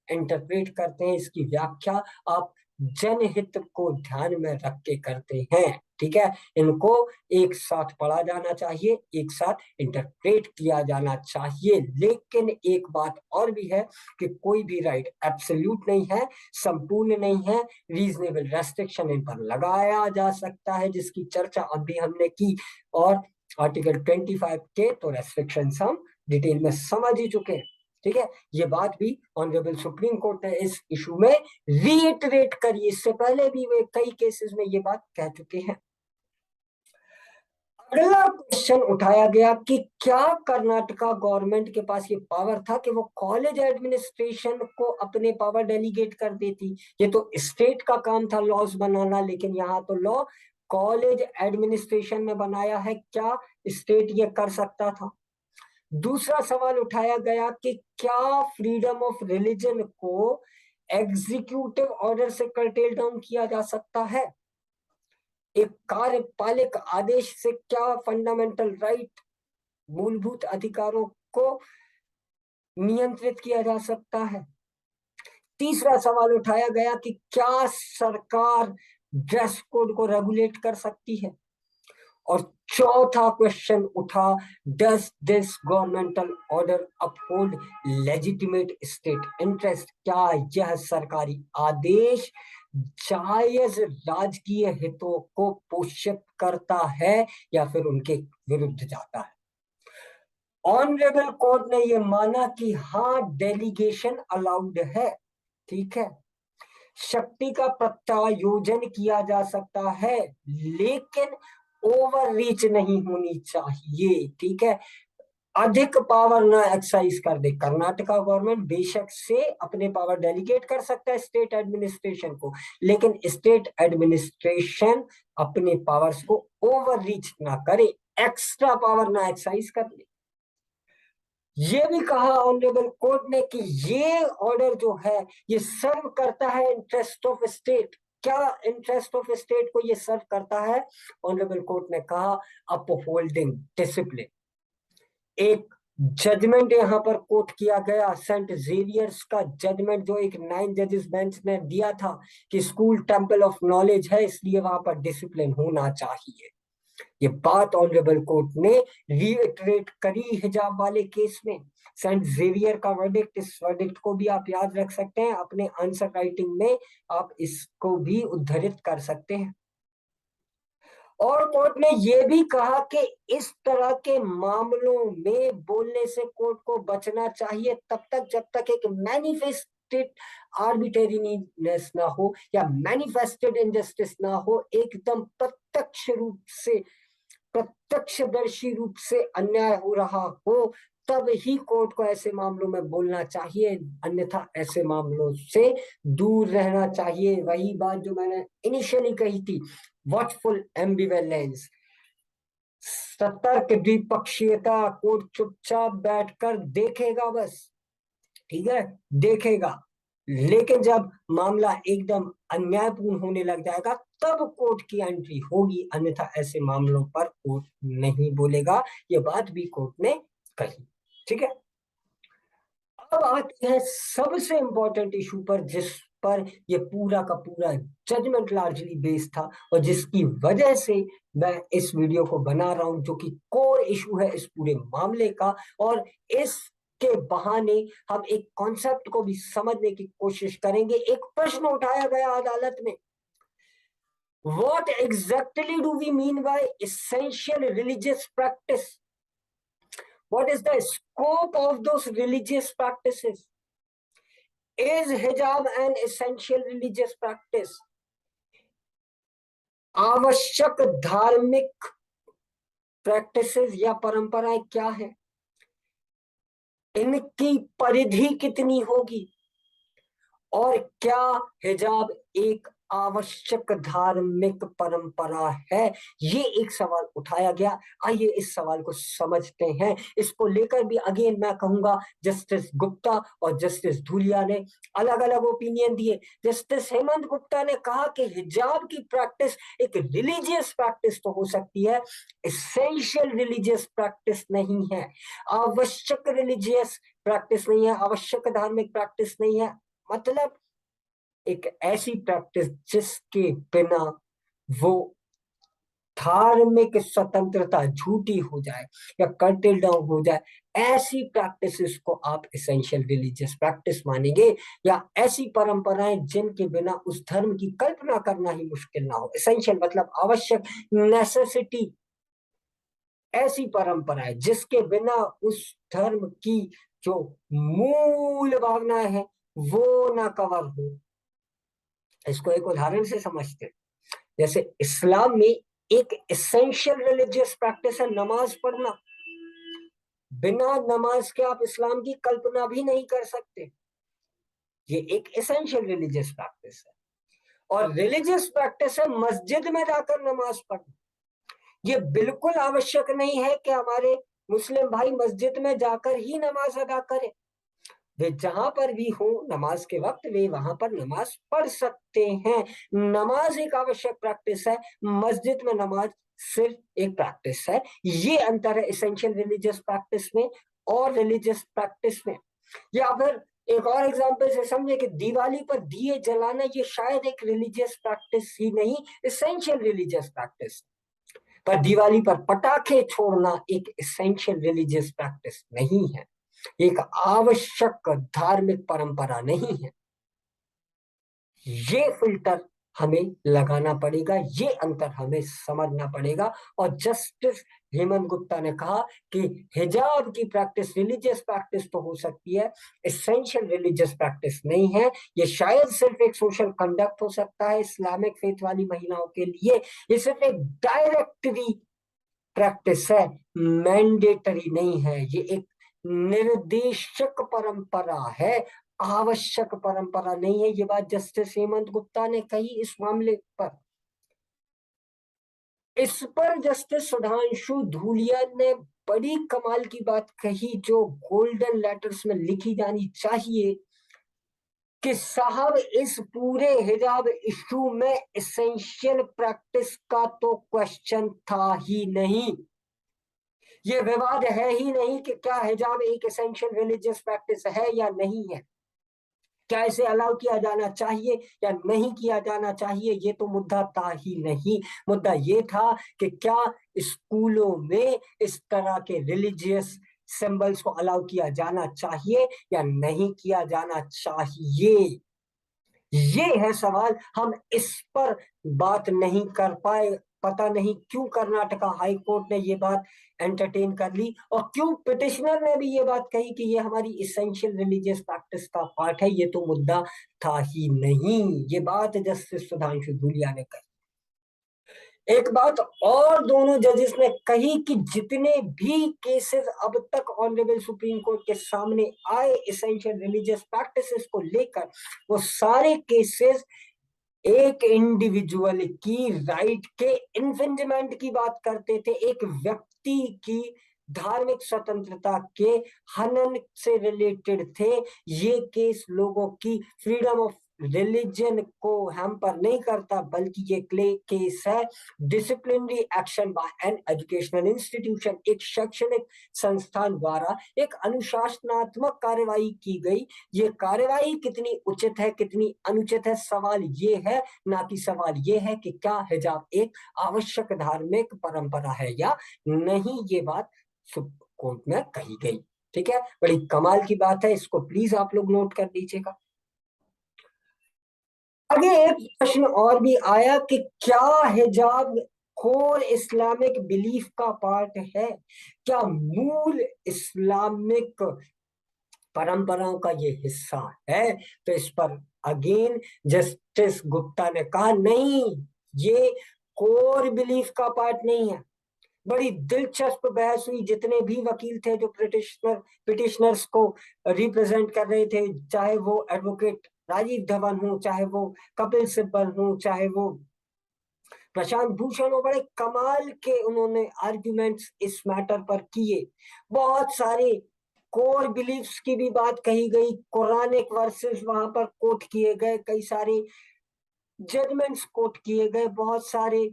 इंटरप्रेट करते हैं, इसकी व्याख्या आप जनहित को ध्यान में रख के करते हैं। ठीक है, इनको एक साथ पढ़ा जाना चाहिए, एक साथ इंटरप्रेट किया जाना चाहिए। लेकिन एक बात और भी है कि कोई भी राइट एब्सोल्यूट नहीं है, संपूर्ण नहीं है। रीजनेबल रेस्ट्रिक्शन इन पर लगाया जा सकता है, जिसकी चर्चा अभी हमने की। और आर्टिकल 25 के तो रेस्ट्रिक्शन हम डिटेल में समझ ही चुके हैं। ठीक है, ये बात भी ऑनरेबल सुप्रीम कोर्ट ने इस इशू में रीइटरेट करी। इससे पहले भी वे कई केसेस में ये बात कह चुके हैं। अगला क्वेश्चन उठाया गया कि क्या कर्नाटका गवर्नमेंट के पास ये पावर था कि वो कॉलेज एडमिनिस्ट्रेशन को अपने पावर डेलीगेट कर देती। ये तो स्टेट का काम था लॉज बनाना, लेकिन यहाँ तो लॉ कॉलेज एडमिनिस्ट्रेशन ने बनाया है, क्या स्टेट ये कर सकता था? दूसरा सवाल उठाया गया कि क्या फ्रीडम ऑफ रिलीजन को एग्जीक्यूटिव ऑर्डर से कर्टेल डाउन किया जा सकता है? एक कार्यपालिक आदेश से क्या फंडामेंटल राइट, मूलभूत अधिकारों को नियंत्रित किया जा सकता है? तीसरा सवाल उठाया गया कि क्या सरकार ड्रेस कोड को रेगुलेट कर सकती है? और चौथा क्वेश्चन उठा, does this governmental order uphold legitimate state interest? क्या यह सरकारी आदेश जायज राजकीय हितों को पोषित करता है या फिर उनके विरुद्ध जाता है? ऑनरेबल कोर्ट ने यह माना कि हाँ, डेलीगेशन अलाउड है। ठीक है, शक्ति का प्रत्यायोजन किया जा सकता है, लेकिन ओवर रीच नहीं होनी चाहिए। ठीक है, अधिक पावर ना एक्सरसाइज कर दे। कर्नाटका गवर्नमेंट बेशक से अपने पावर डेलीगेट कर सकता है स्टेट एडमिनिस्ट्रेशन को, लेकिन स्टेट एडमिनिस्ट्रेशन अपने पावर्स को ओवर रीच ना करे, एक्स्ट्रा पावर ना एक्सरसाइज कर ले। ये भी कहा ऑनरेबल कोर्ट ने कि ये ऑर्डर जो है ये सर्व करता है इंटरेस्ट ऑफ स्टेट। क्या इंटरेस्ट ऑफ स्टेट को ये सर्व करता है? ऑनरेबल कोर्ट ने कहा अपहोल्डिंग डिसिप्लिन। एक जजमेंट यहां पर कोट किया गया, सेंट जेवियर्स का जजमेंट, जो एक 9 जजेस बेंच ने दिया था कि स्कूल टेंपल ऑफ नॉलेज है, इसलिए वहां पर डिसिप्लिन होना चाहिए। ये बात ऑनरेबल कोर्ट ने रीइटरेट करी हिजाब वाले केस में। सेंट जेवियर का वर्डिक्ट, इस वर्डिक्ट को भी आप याद रख सकते हैं, अपने आंसर राइटिंग में आप इसको भी उद्धृत कर सकते हैं। और कोर्ट ने यह भी कहा कि इस तरह के मामलों में बोलने से कोर्ट को बचना चाहिए तब तक जब तक एक मैनिफेस्टेड आर्बिट्रेरीनेस ना हो या मैनिफेस्टेड इनजस्टिस ना हो, एकदम प्रत्यक्षदर्शी रूप से अन्याय हो रहा हो, तब ही कोर्ट को ऐसे मामलों में बोलना चाहिए, अन्यथा ऐसे मामलों से दूर रहना चाहिए। वही बात जो मैंने इनिशियली कही थी, वॉचफुल एम्बिवेलेंस, सतर्क द्विपक्षीयता। कोर्ट चुपचाप बैठकर देखेगा बस, ठीक है, देखेगा, लेकिन जब मामला एकदम अन्यायपूर्ण होने लग जाएगा तब कोर्ट की एंट्री होगी, अन्यथा ऐसे मामलों पर कोर्ट नहीं बोलेगा। ये बात भी कोर्ट ने कही। ठीक है, अब आते हैं सबसे इंपॉर्टेंट इशू पर, जिस पर ये पूरा का पूरा जजमेंट लार्जली बेस्ड था और जिसकी वजह से मैं इस वीडियो को बना रहा हूं, जो कि कोर इशू है इस पूरे मामले का। और इसके बहाने हम एक कॉन्सेप्ट को भी समझने की कोशिश करेंगे। एक प्रश्न उठाया गया अदालत में What exactly do we mean by essential religious practice? What is the scope of those religious practices? Is hijab an essential religious practice? आवश्यक धार्मिक प्रैक्टिसेस या परंपराएं क्या है? इनकी परिधि कितनी होगी? और क्या हिजाब एक आवश्यक धार्मिक परंपरा है? ये एक सवाल उठाया गया। आइए इस सवाल को समझते हैं। इसको लेकर भी अगेन मैं कहूंगा जस्टिस गुप्ता और जस्टिस धूलिया ने अलग अलग ओपिनियन दिए। जस्टिस हेमंत गुप्ता ने कहा कि हिजाब की प्रैक्टिस एक रिलीजियस प्रैक्टिस तो हो सकती है, एसेंशियल रिलीजियस प्रैक्टिस नहीं है, आवश्यक रिलीजियस प्रैक्टिस नहीं है, आवश्यक धार्मिक प्रैक्टिस नहीं है। मतलब एक ऐसी प्रैक्टिस जिसके बिना वो धार्मिक स्वतंत्रता झूठी हो जाए या कर्टेल डाउन हो जाए, ऐसी प्रैक्टिसेस को आप एसेंशियल रिलीजियस प्रैक्टिस मानेंगे? या ऐसी परंपराएं जिनके बिना उस धर्म की कल्पना करना ही मुश्किल ना हो? एसेंशियल मतलब आवश्यक, नेसेसिटी। ऐसी परंपराएं जिसके बिना उस धर्म की जो मूल भावनाएं हैं वो ना कवर हो। इसको एक उदाहरण से समझते हैं। जैसे इस्लाम में एक एसेंशियल रिलीजियस प्रैक्टिस है नमाज पढ़ना। बिना नमाज के आप इस्लाम की कल्पना भी नहीं कर सकते। ये एक एसेंशियल रिलीजियस प्रैक्टिस है। और रिलीजियस प्रैक्टिस है मस्जिद में जाकर नमाज पढ़ना। ये बिल्कुल आवश्यक नहीं है कि हमारे मुस्लिम भाई मस्जिद में जाकर ही नमाज अदा करें। वे जहां पर भी हो नमाज के वक्त वे वहां पर नमाज पढ़ सकते हैं। नमाज एक आवश्यक प्रैक्टिस है, मस्जिद में नमाज सिर्फ एक प्रैक्टिस है। ये अंतर है एसेंशियल रिलीजियस प्रैक्टिस में और रिलीजियस प्रैक्टिस में। या फिर एक और एग्जांपल से समझे कि दिवाली पर दिए जलाना ये शायद एक रिलीजियस प्रैक्टिस ही नहीं, एसेंशियल रिलीजियस प्रैक्टिस। पर दिवाली पर पटाखे छोड़ना एक एसेंशियल रिलीजियस प्रैक्टिस नहीं है, एक आवश्यक धार्मिक परंपरा नहीं है। ये फिल्टर हमें लगाना पड़ेगा, ये अंतर हमें समझना पड़ेगा। और जस्टिस हेमंत गुप्ता ने कहा कि हिजाब की प्रैक्टिस रिलीजियस प्रैक्टिस तो हो सकती है, एसेंशियल रिलीजियस प्रैक्टिस नहीं है। ये शायद सिर्फ एक सोशल कंडक्ट हो सकता है इस्लामिक फेथ वाली महिलाओं के लिए। ये सिर्फ एक डायरेक्टरी प्रैक्टिस है, मैंडेटरी नहीं है। ये एक निर्देशक परंपरा है, आवश्यक परंपरा नहीं है। ये बात जस्टिस हेमंत गुप्ता ने कही इस मामले पर। इस पर जस्टिस सुधांशु धूलिया ने बड़ी कमाल की बात कही जो गोल्डन लेटर्स में लिखी जानी चाहिए कि साहब इस पूरे हिजाब इशू में एसेंशियल प्रैक्टिस का तो क्वेश्चन था ही नहीं। ये विवाद है ही नहीं कि क्या हिजाब एक एसेंशियल रिलीजियस प्रैक्टिस है या नहीं है, क्या इसे अलाउ किया जाना चाहिए या नहीं किया जाना चाहिए। ये तो मुद्दा था ही नहीं। मुद्दा ये था कि क्या स्कूलों में इस तरह के रिलीजियस सिंबल्स को अलाउ किया जाना चाहिए या नहीं किया जाना चाहिए। ये है सवाल। हम इस पर बात नहीं कर पाए। पता नहीं क्यों कर्नाटका हाई कोर्ट ने ये बात एंटरटेन कर ली और क्यों पिटिशनर ने भी ये बात कही कि ये हमारी इसेंशियल रिलीजियस प्रैक्टिस का पार्ट है। ये तो मुद्दा था ही नहीं। ये बात जस्टिस सुधांशु धूलिया ने कही। एक बात और दोनों जजेस ने कही कि जितने भी केसेस अब तक ऑनरेबल सुप्रीम कोर्ट के सामने आए एसेंशियल रिलीजियस प्रैक्टिसेस को लेकर, वो सारे केसेस एक इंडिविजुअल की राइट के इन्फ्रिंजमेंट की बात करते थे, एक व्यक्ति की धार्मिक स्वतंत्रता के हनन से रिलेटेड थे। ये केस लोगों की फ्रीडम ऑफ रिलीजन को हैम्पर नहीं करता, बल्कि ये केस है disciplinary action by an educational institution, एक शैक्षणिक संस्थान द्वारा एक अनुशासनात्मक कार्यवाही की गई। ये कार्यवाही कितनी उचित है कितनी अनुचित है, सवाल ये है, ना कि सवाल ये है कि क्या हिजाब एक आवश्यक धार्मिक परंपरा है या नहीं। ये बात सुप्रीम कोर्ट में कही गई। ठीक है, बड़ी कमाल की बात है, इसको प्लीज आप लोग नोट कर लीजिएगा। आगे एक प्रश्न और भी आया कि क्या हिजाब कोर इस्लामिक बिलीफ का पार्ट है, क्या मूल इस्लामिक परंपराओं का ये हिस्सा है? तो इस पर अगेन जस्टिस गुप्ता ने कहा नहीं, ये कोर बिलीफ का पार्ट नहीं है। बड़ी दिलचस्प बहस हुई, जितने भी वकील थे जो पिटिशनर्स को रिप्रेजेंट कर रहे थे, चाहे वो एडवोकेट राजीव धवन हो, चाहे वो कपिल सिब्बल हो, चाहे वो प्रशांत भूषण हो, बड़े कमाल के उन्होंने आर्ग्यूमेंट्स इस मैटर पर किए। बहुत सारे कोर बिलीफ्स की भी बात कही गई, कुरानिक वर्सेस वहां पर कोट किए गए, कई सारे जजमेंट्स कोट किए गए, बहुत सारे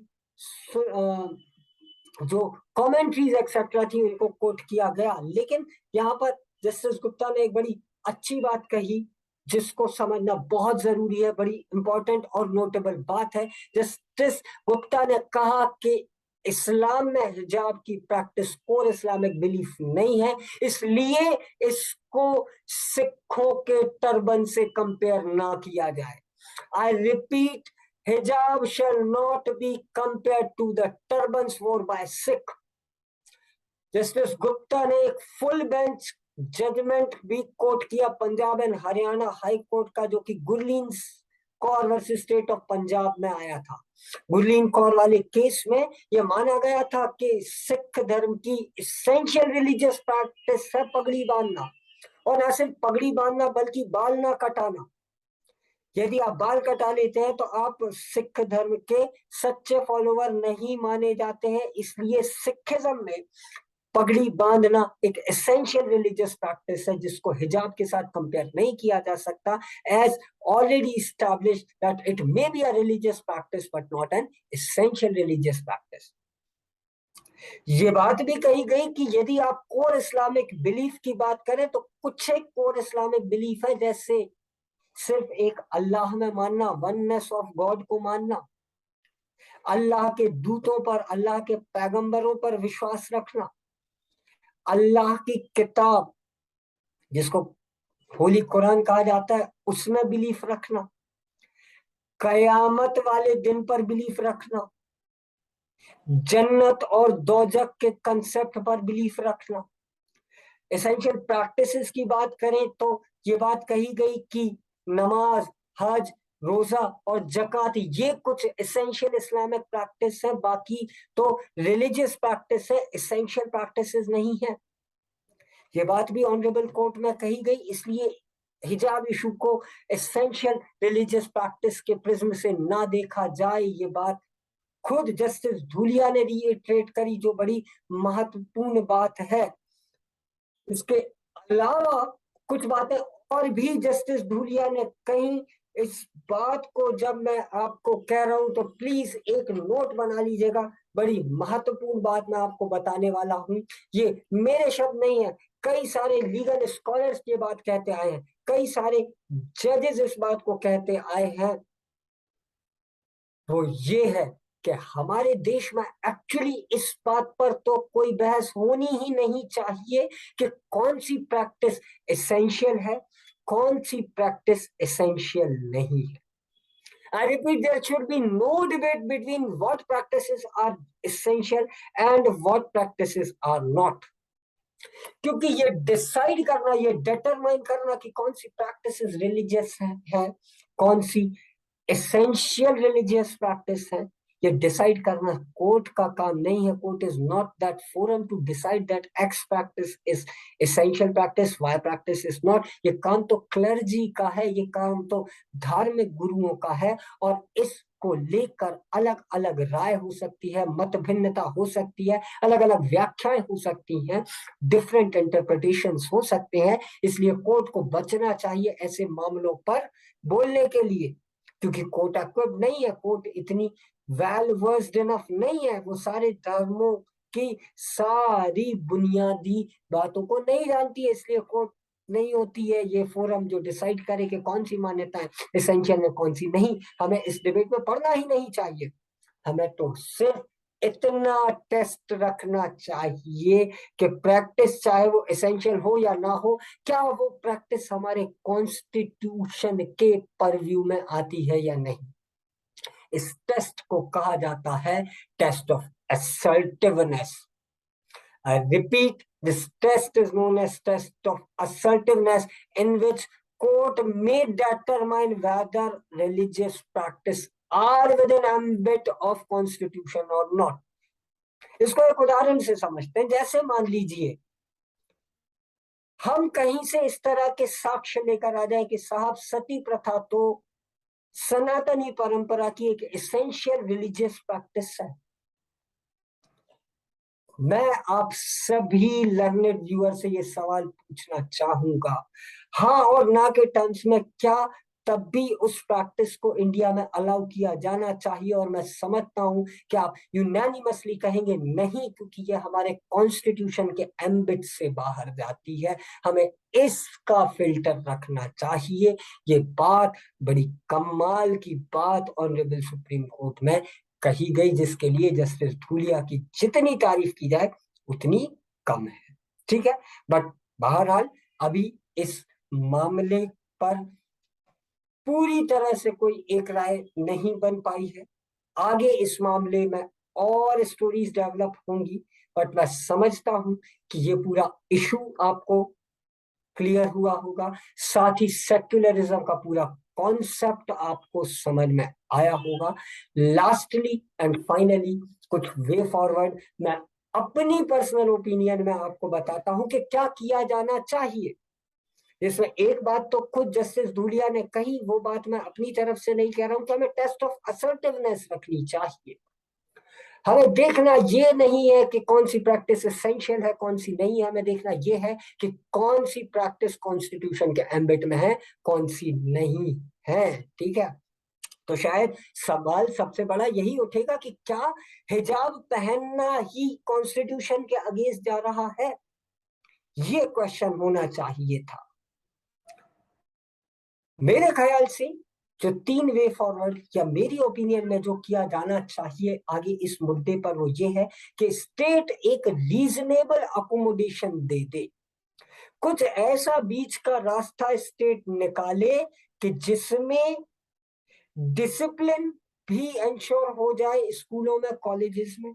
जो कमेंट्रीज एक्सेट्रा थी उनको कोट किया गया। लेकिन यहाँ पर जस्टिस गुप्ता ने एक बड़ी अच्छी बात कही जिसको समझना बहुत जरूरी है, बड़ी इंपॉर्टेंट और नोटेबल बात है। जस्टिस गुप्ता ने कहा कि इस्लाम में हिजाब की प्रैक्टिस कोर इस्लामिक बिलीफ नहीं है, इसलिए इसको सिखों के टर्बन से कंपेयर ना किया जाए। I repeat, hijab shall not be compared to the turbans worn by Sikh. Justice Gupta ने एक फुल बेंच जजमेंट भी कोट किया Punjab and Haryana high court का, जो कि Gurleen Kaur versus state of Punjab में आया था। गुरलीन कौर वाले केस में यह माना गया था कि सिख धर्म की इसेंशियल रिलीजियस प्रैक्टिस है पगड़ी बांधना, और न सिर्फ पगड़ी बांधना बल्कि बाल ना कटाना। यदि आप बाल कटा लेते हैं तो आप सिख धर्म के सच्चे फॉलोवर नहीं माने जाते हैं, इसलिए सिखिज्म में पगड़ी बांधना एक एसेंशियल रिलीजियस प्रैक्टिस है जिसको हिजाब के साथ कंपेयर नहीं किया जा सकता, as already established that it may be a religious practice but not an essential religious practice. ये बात भी कही गई कि यदि आप कोर इस्लामिक बिलीफ की बात करें तो कुछ एक कोर इस्लामिक बिलीफ है, जैसे सिर्फ एक अल्लाह में मानना, वननेस ऑफ गॉड को मानना, अल्लाह के दूतों पर, अल्लाह के पैगंबरों पर विश्वास रखना, अल्लाह की किताब जिसको होली कुरान कहा जाता है उसमें बिलीफ रखना, कयामत वाले दिन पर बिलीफ रखना, जन्नत और दोजक के कंसेप्ट पर बिलीफ रखना। एसेंशियल प्रैक्टिसेस की बात करें तो ये बात कही गई कि नमाज, हज, रोजा और जक़ात ये कुछ एसेंशियल इस्लामिक प्रैक्टिस है, बाकी तो रिलीजियस प्रैक्टिस है, एसेंशियल प्रैक्टिसेस नहीं है। ये बात भी ऑनरेबल कोर्ट में कही गई, इसलिए हिजाब इशू को एसेंशियल रिलीजियस प्रैक्टिस के प्रिज्म से ना देखा जाए, ये बात खुद जस्टिस धूलिया ने रिइटरेट करी, जो बड़ी महत्वपूर्ण बात है। इसके अलावा कुछ बातें और भी जस्टिस धूलिया ने कही। इस बात को जब मैं आपको कह रहा हूं तो प्लीज एक नोट बना लीजिएगा, बड़ी महत्वपूर्ण बात मैं आपको बताने वाला हूं। ये मेरे शब्द नहीं है, कई सारे लीगल स्कॉलर्स ये बात कहते आए हैं, कई सारे जजेस इस बात को कहते आए हैं। वो ये है कि हमारे देश में एक्चुअली इस बात पर तो कोई बहस होनी ही नहीं चाहिए कि कौन सी प्रैक्टिस एसेंशियल है, कौन सी प्रैक्टिस एसेंशियल नहीं है। I repeat, there should be no debate between what practices are essential and what practices are not. क्योंकि ये डिसाइड करना, ये डिटरमाइन करना कि कौन सी प्रैक्टिसेस रिलीजियस है, कौन सी एसेंशियल रिलीजियस प्रैक्टिस है, ये डिसाइड करना कोर्ट का काम नहीं है। Court is not that forum to decide that X practice is essential practice, Y practice is not. ये काम तो क्लर्जी का है, ये काम तो धार्मिक गुरुओं का है, और इसको लेकर अलग अलग राय हो सकती है, मत भिन्नता हो सकती है, अलग अलग व्याख्याएं हो सकती हैं, डिफरेंट इंटरप्रिटेशंस हो सकते हैं। इसलिए कोर्ट को बचना चाहिए ऐसे मामलों पर बोलने के लिए, क्योंकि कोर्ट इक्विप्ड नहीं है, कोर्ट इतनी वेल वर्स्ड इनफ नहीं है, वो सारे धर्मों की सारी बुनियादी बातों को नहीं जानती है। इसलिए कोर्ट नहीं होती है ये फोरम जो डिसाइड करे कि कौन सी मान्यताएं एसेंशियल है कौन सी नहीं। हमें इस डिबेट में पढ़ना ही नहीं चाहिए, हमें तो सिर्फ इतना टेस्ट रखना चाहिए कि प्रैक्टिस चाहे वो एसेंशियल हो या ना हो, क्या वो प्रैक्टिस हमारे कॉन्स्टिट्यूशन के परव्यू में आती है या नहीं। इस टेस्ट को कहा जाता है test of assertiveness. I repeat, this test is known as test of assertiveness, in which court may determine whether religious practice are within ambit of constitution or not. इसको एक उदाहरण से समझते हैं। जैसे मान लीजिए हम कहीं से इस तरह के साक्ष्य लेकर आ जाए कि साहब सती प्रथा तो सनातनी परंपरा की एक एसेंशियल रिलीजियस प्रैक्टिस है। मैं आप सभी लर्नेड व्यूअर से ये सवाल पूछना चाहूंगा, हाँ और ना के टर्म्स में, क्या तब भी उस प्रैक्टिस को इंडिया में अलाउ किया जाना चाहिए? और मैं समझता हूं कि आप यूनानिमसली कहेंगे नहीं, क्योंकि ये हमारे कॉन्स्टिट्यूशन के एम्बिट से बाहर जाती है, हमें इसका फिल्टर रखना चाहिए। ये बात बड़ी कमाल की बात ऑनरेबल सुप्रीम कोर्ट में कही गई, जिसके लिए जस्टिस धूलिया की जितनी तारीफ की जाए उतनी कम है। ठीक है, बट बहरहाल अभी इस मामले पर पूरी तरह से कोई एक राय नहीं बन पाई है। आगे इस मामले में और स्टोरीज डेवलप होंगी, बट मैं समझता हूं कि ये पूरा इशू आपको क्लियर हुआ होगा, साथ ही सेक्युलरिज्म का पूरा कॉन्सेप्ट आपको समझ में आया होगा। लास्टली एंड फाइनली कुछ वे फॉरवर्ड मैं अपनी पर्सनल ओपिनियन में आपको बताता हूं कि क्या किया जाना चाहिए। इसमें एक बात तो खुद जस्टिस धूलिया ने कही, वो बात मैं अपनी तरफ से नहीं कह रहा हूं कि हमें टेस्ट ऑफ असर्टिवनेस रखनी चाहिए। हमें देखना ये नहीं है कि कौन सी प्रैक्टिस एसेंशियल है, कौन सी नहीं है। हमें देखना ये है कि कौन सी प्रैक्टिस कॉन्स्टिट्यूशन के एम्बिट में है, कौन सी नहीं है। ठीक है, तो शायद सवाल सबसे बड़ा यही उठेगा कि क्या हिजाब पहनना ही कॉन्स्टिट्यूशन के अगेंस्ट जा रहा है? ये क्वेश्चन होना चाहिए था। मेरे ख्याल से जो 3 वे फॉरवर्ड या मेरी ओपिनियन में जो किया जाना चाहिए आगे इस मुद्दे पर, वो ये है कि स्टेट एक रीजनेबल अकोमोडेशन दे दे, कुछ ऐसा बीच का रास्ता स्टेट निकाले कि जिसमें डिसिप्लिन भी इंश्योर हो जाए स्कूलों में, कॉलेजेस में,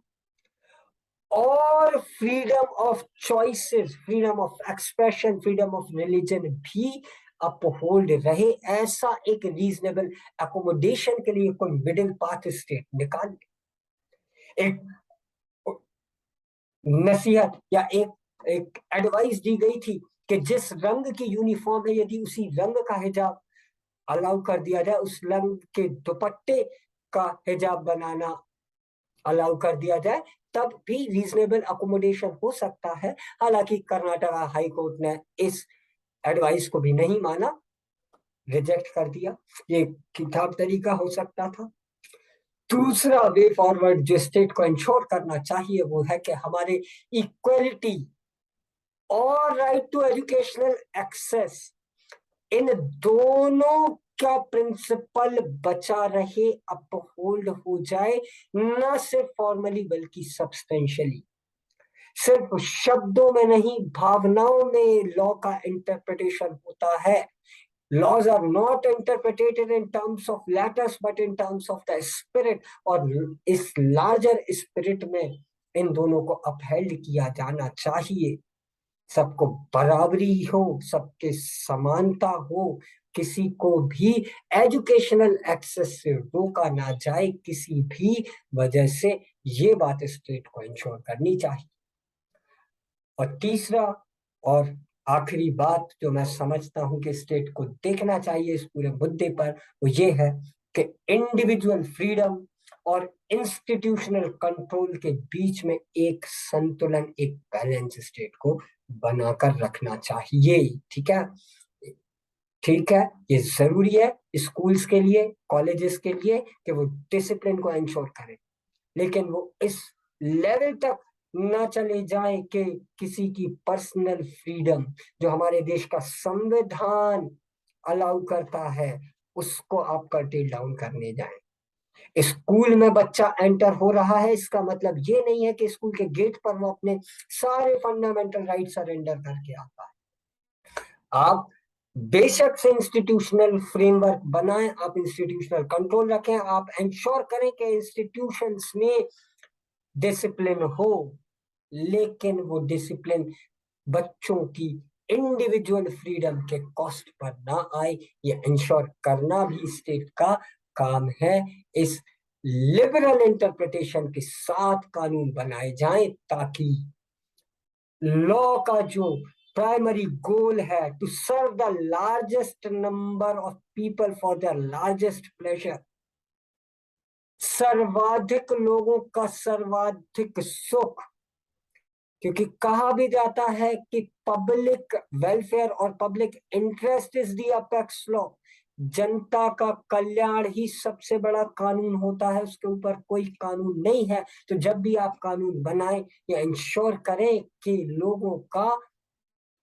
और freedom of choices, freedom of expression, freedom of religion भी अपहोल्ड रहे। ऐसा एक रीजनेबल अकोमोडेशन के लिए कोई मिडिल पाथ स्टेट निकाल, एक नसीहत या एक एडवाइस दी गई थी कि जिस रंग की यूनिफॉर्म है, यदि उसी रंग का हिजाब अलाउ कर दिया जाए, उस रंग के दुपट्टे का हिजाब बनाना अलाउ कर दिया जाए, तब भी रीजनेबल अकोमोडेशन हो सकता है। हालांकि कर्नाटका हाई कोर्ट ने इस एडवाइस को भी नहीं माना, रिजेक्ट कर दिया। ये किताब तरीका हो सकता था। दूसरा वे फॉरवर्ड जो स्टेट को इंश्योर करना चाहिए वो है कि हमारे इक्वलिटी और राइट टू एजुकेशनल एक्सेस, इन दोनों का प्रिंसिपल बचा रहे, अपहोल्ड हो जाए, न सिर्फ फॉर्मली बल्कि सब्सटेंशियली। सिर्फ शब्दों में नहीं, भावनाओं में लॉ का इंटरप्रिटेशन होता है। Laws are not interpreted in terms of letters but in terms of the spirit, और इस लार्जर स्पिरिट में इन दोनों को अपहेल्ड किया जाना चाहिए। सबको बराबरी हो, सबके समानता हो, किसी को भी एजुकेशनल एक्सेस से रोका ना जाए किसी भी वजह से। ये बात स्टेट को इंश्योर करनी चाहिए। और तीसरा और आखिरी बात जो मैं समझता हूं कि स्टेट को देखना चाहिए इस पूरे मुद्दे पर, वो ये है कि इंडिविजुअल फ्रीडम और इंस्टीट्यूशनल कंट्रोल के बीच में एक संतुलन, एक बैलेंस स्टेट को बनाकर रखना चाहिए। ठीक है, ठीक है, ये जरूरी है स्कूल्स के लिए, कॉलेजेस के लिए कि वो डिसिप्लिन को इंश्योर करें, लेकिन वो इस लेवल तक ना चले जाए कि किसी की पर्सनल फ्रीडम जो हमारे देश का संविधान अलाउ करता है उसको आप कर्टेल डाउन करने जाएं। स्कूल में बच्चा एंटर हो रहा है, इसका मतलब ये नहीं है कि स्कूल के गेट पर वो अपने सारे फंडामेंटल राइट सरेंडर करके आता है। आप बेशक से इंस्टीट्यूशनल फ्रेमवर्क बनाएं, आप इंस्टीट्यूशनल कंट्रोल रखें, आप इंश्योर करें कि इंस्टीट्यूशंस में डिसिप्लिन हो, लेकिन वो डिसिप्लिन बच्चों की इंडिविजुअल फ्रीडम के कॉस्ट पर ना आए। ये इंश्योर करना भी स्टेट का काम है। इस लिबरल इंटरप्रिटेशन के साथ कानून बनाए जाएं ताकि लॉ का जो प्राइमरी गोल है, to serve the largest number of people for the largest pleasure, सर्वाधिक लोगों का सर्वाधिक सुख, क्योंकि कहा भी जाता है कि पब्लिक वेलफेयर और public interest is the apex law. जनता का कल्याण ही सबसे बड़ा कानून होता है, उसके ऊपर कोई कानून नहीं है। तो जब भी आप कानून बनाएं, या इंश्योर करें कि लोगों का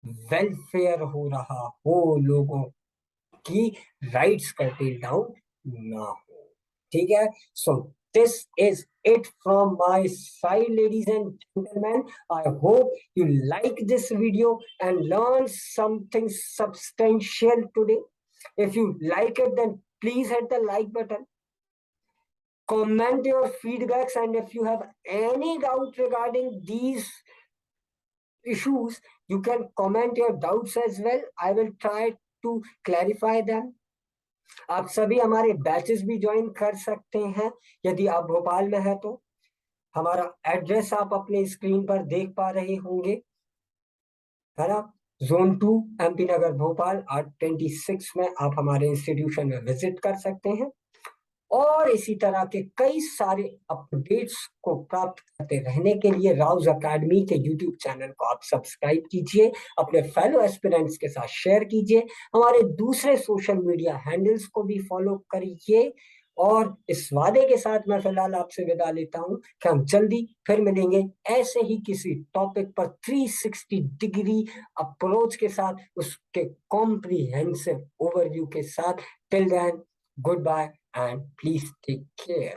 वेलफेयर हो रहा हो, लोगों की राइट्स कर्टेल डाउन ना हो। ठीक है, सो this is it from my side, ladies and gentlemen. I hope you like this video and learn something substantial today. If you like it, then please hit the like button, comment your feedbacks, and if you have any doubt regarding these issues, you can comment your doubts as well. I will try to clarify them. आप सभी हमारे बैचेस भी ज्वाइन कर सकते हैं यदि आप भोपाल में हैं तो। हमारा एड्रेस आप अपने स्क्रीन पर देख पा रहे होंगे, है ना। Zone 2 MP नगर भोपाल 826 में आप हमारे इंस्टीट्यूशन में विजिट कर सकते हैं, और इसी तरह के कई सारे अपडेट्स को प्राप्त करते रहने के लिए राउज एकेडमी के यूट्यूब चैनल को आप सब्सक्राइब कीजिए, अपने फेलो एस्पिरेंट्स के साथ शेयर कीजिए, हमारे दूसरे सोशल मीडिया हैंडल्स को भी फॉलो करिए। और इस वादे के साथ मैं फिलहाल आपसे विदा लेता हूं कि हम जल्दी फिर मिलेंगे ऐसे ही किसी टॉपिक पर 360 डिग्री अप्रोच के साथ, उसके कॉम्प्रिहेंसिव ओवरव्यू के साथ। Till then, goodbye and please take care.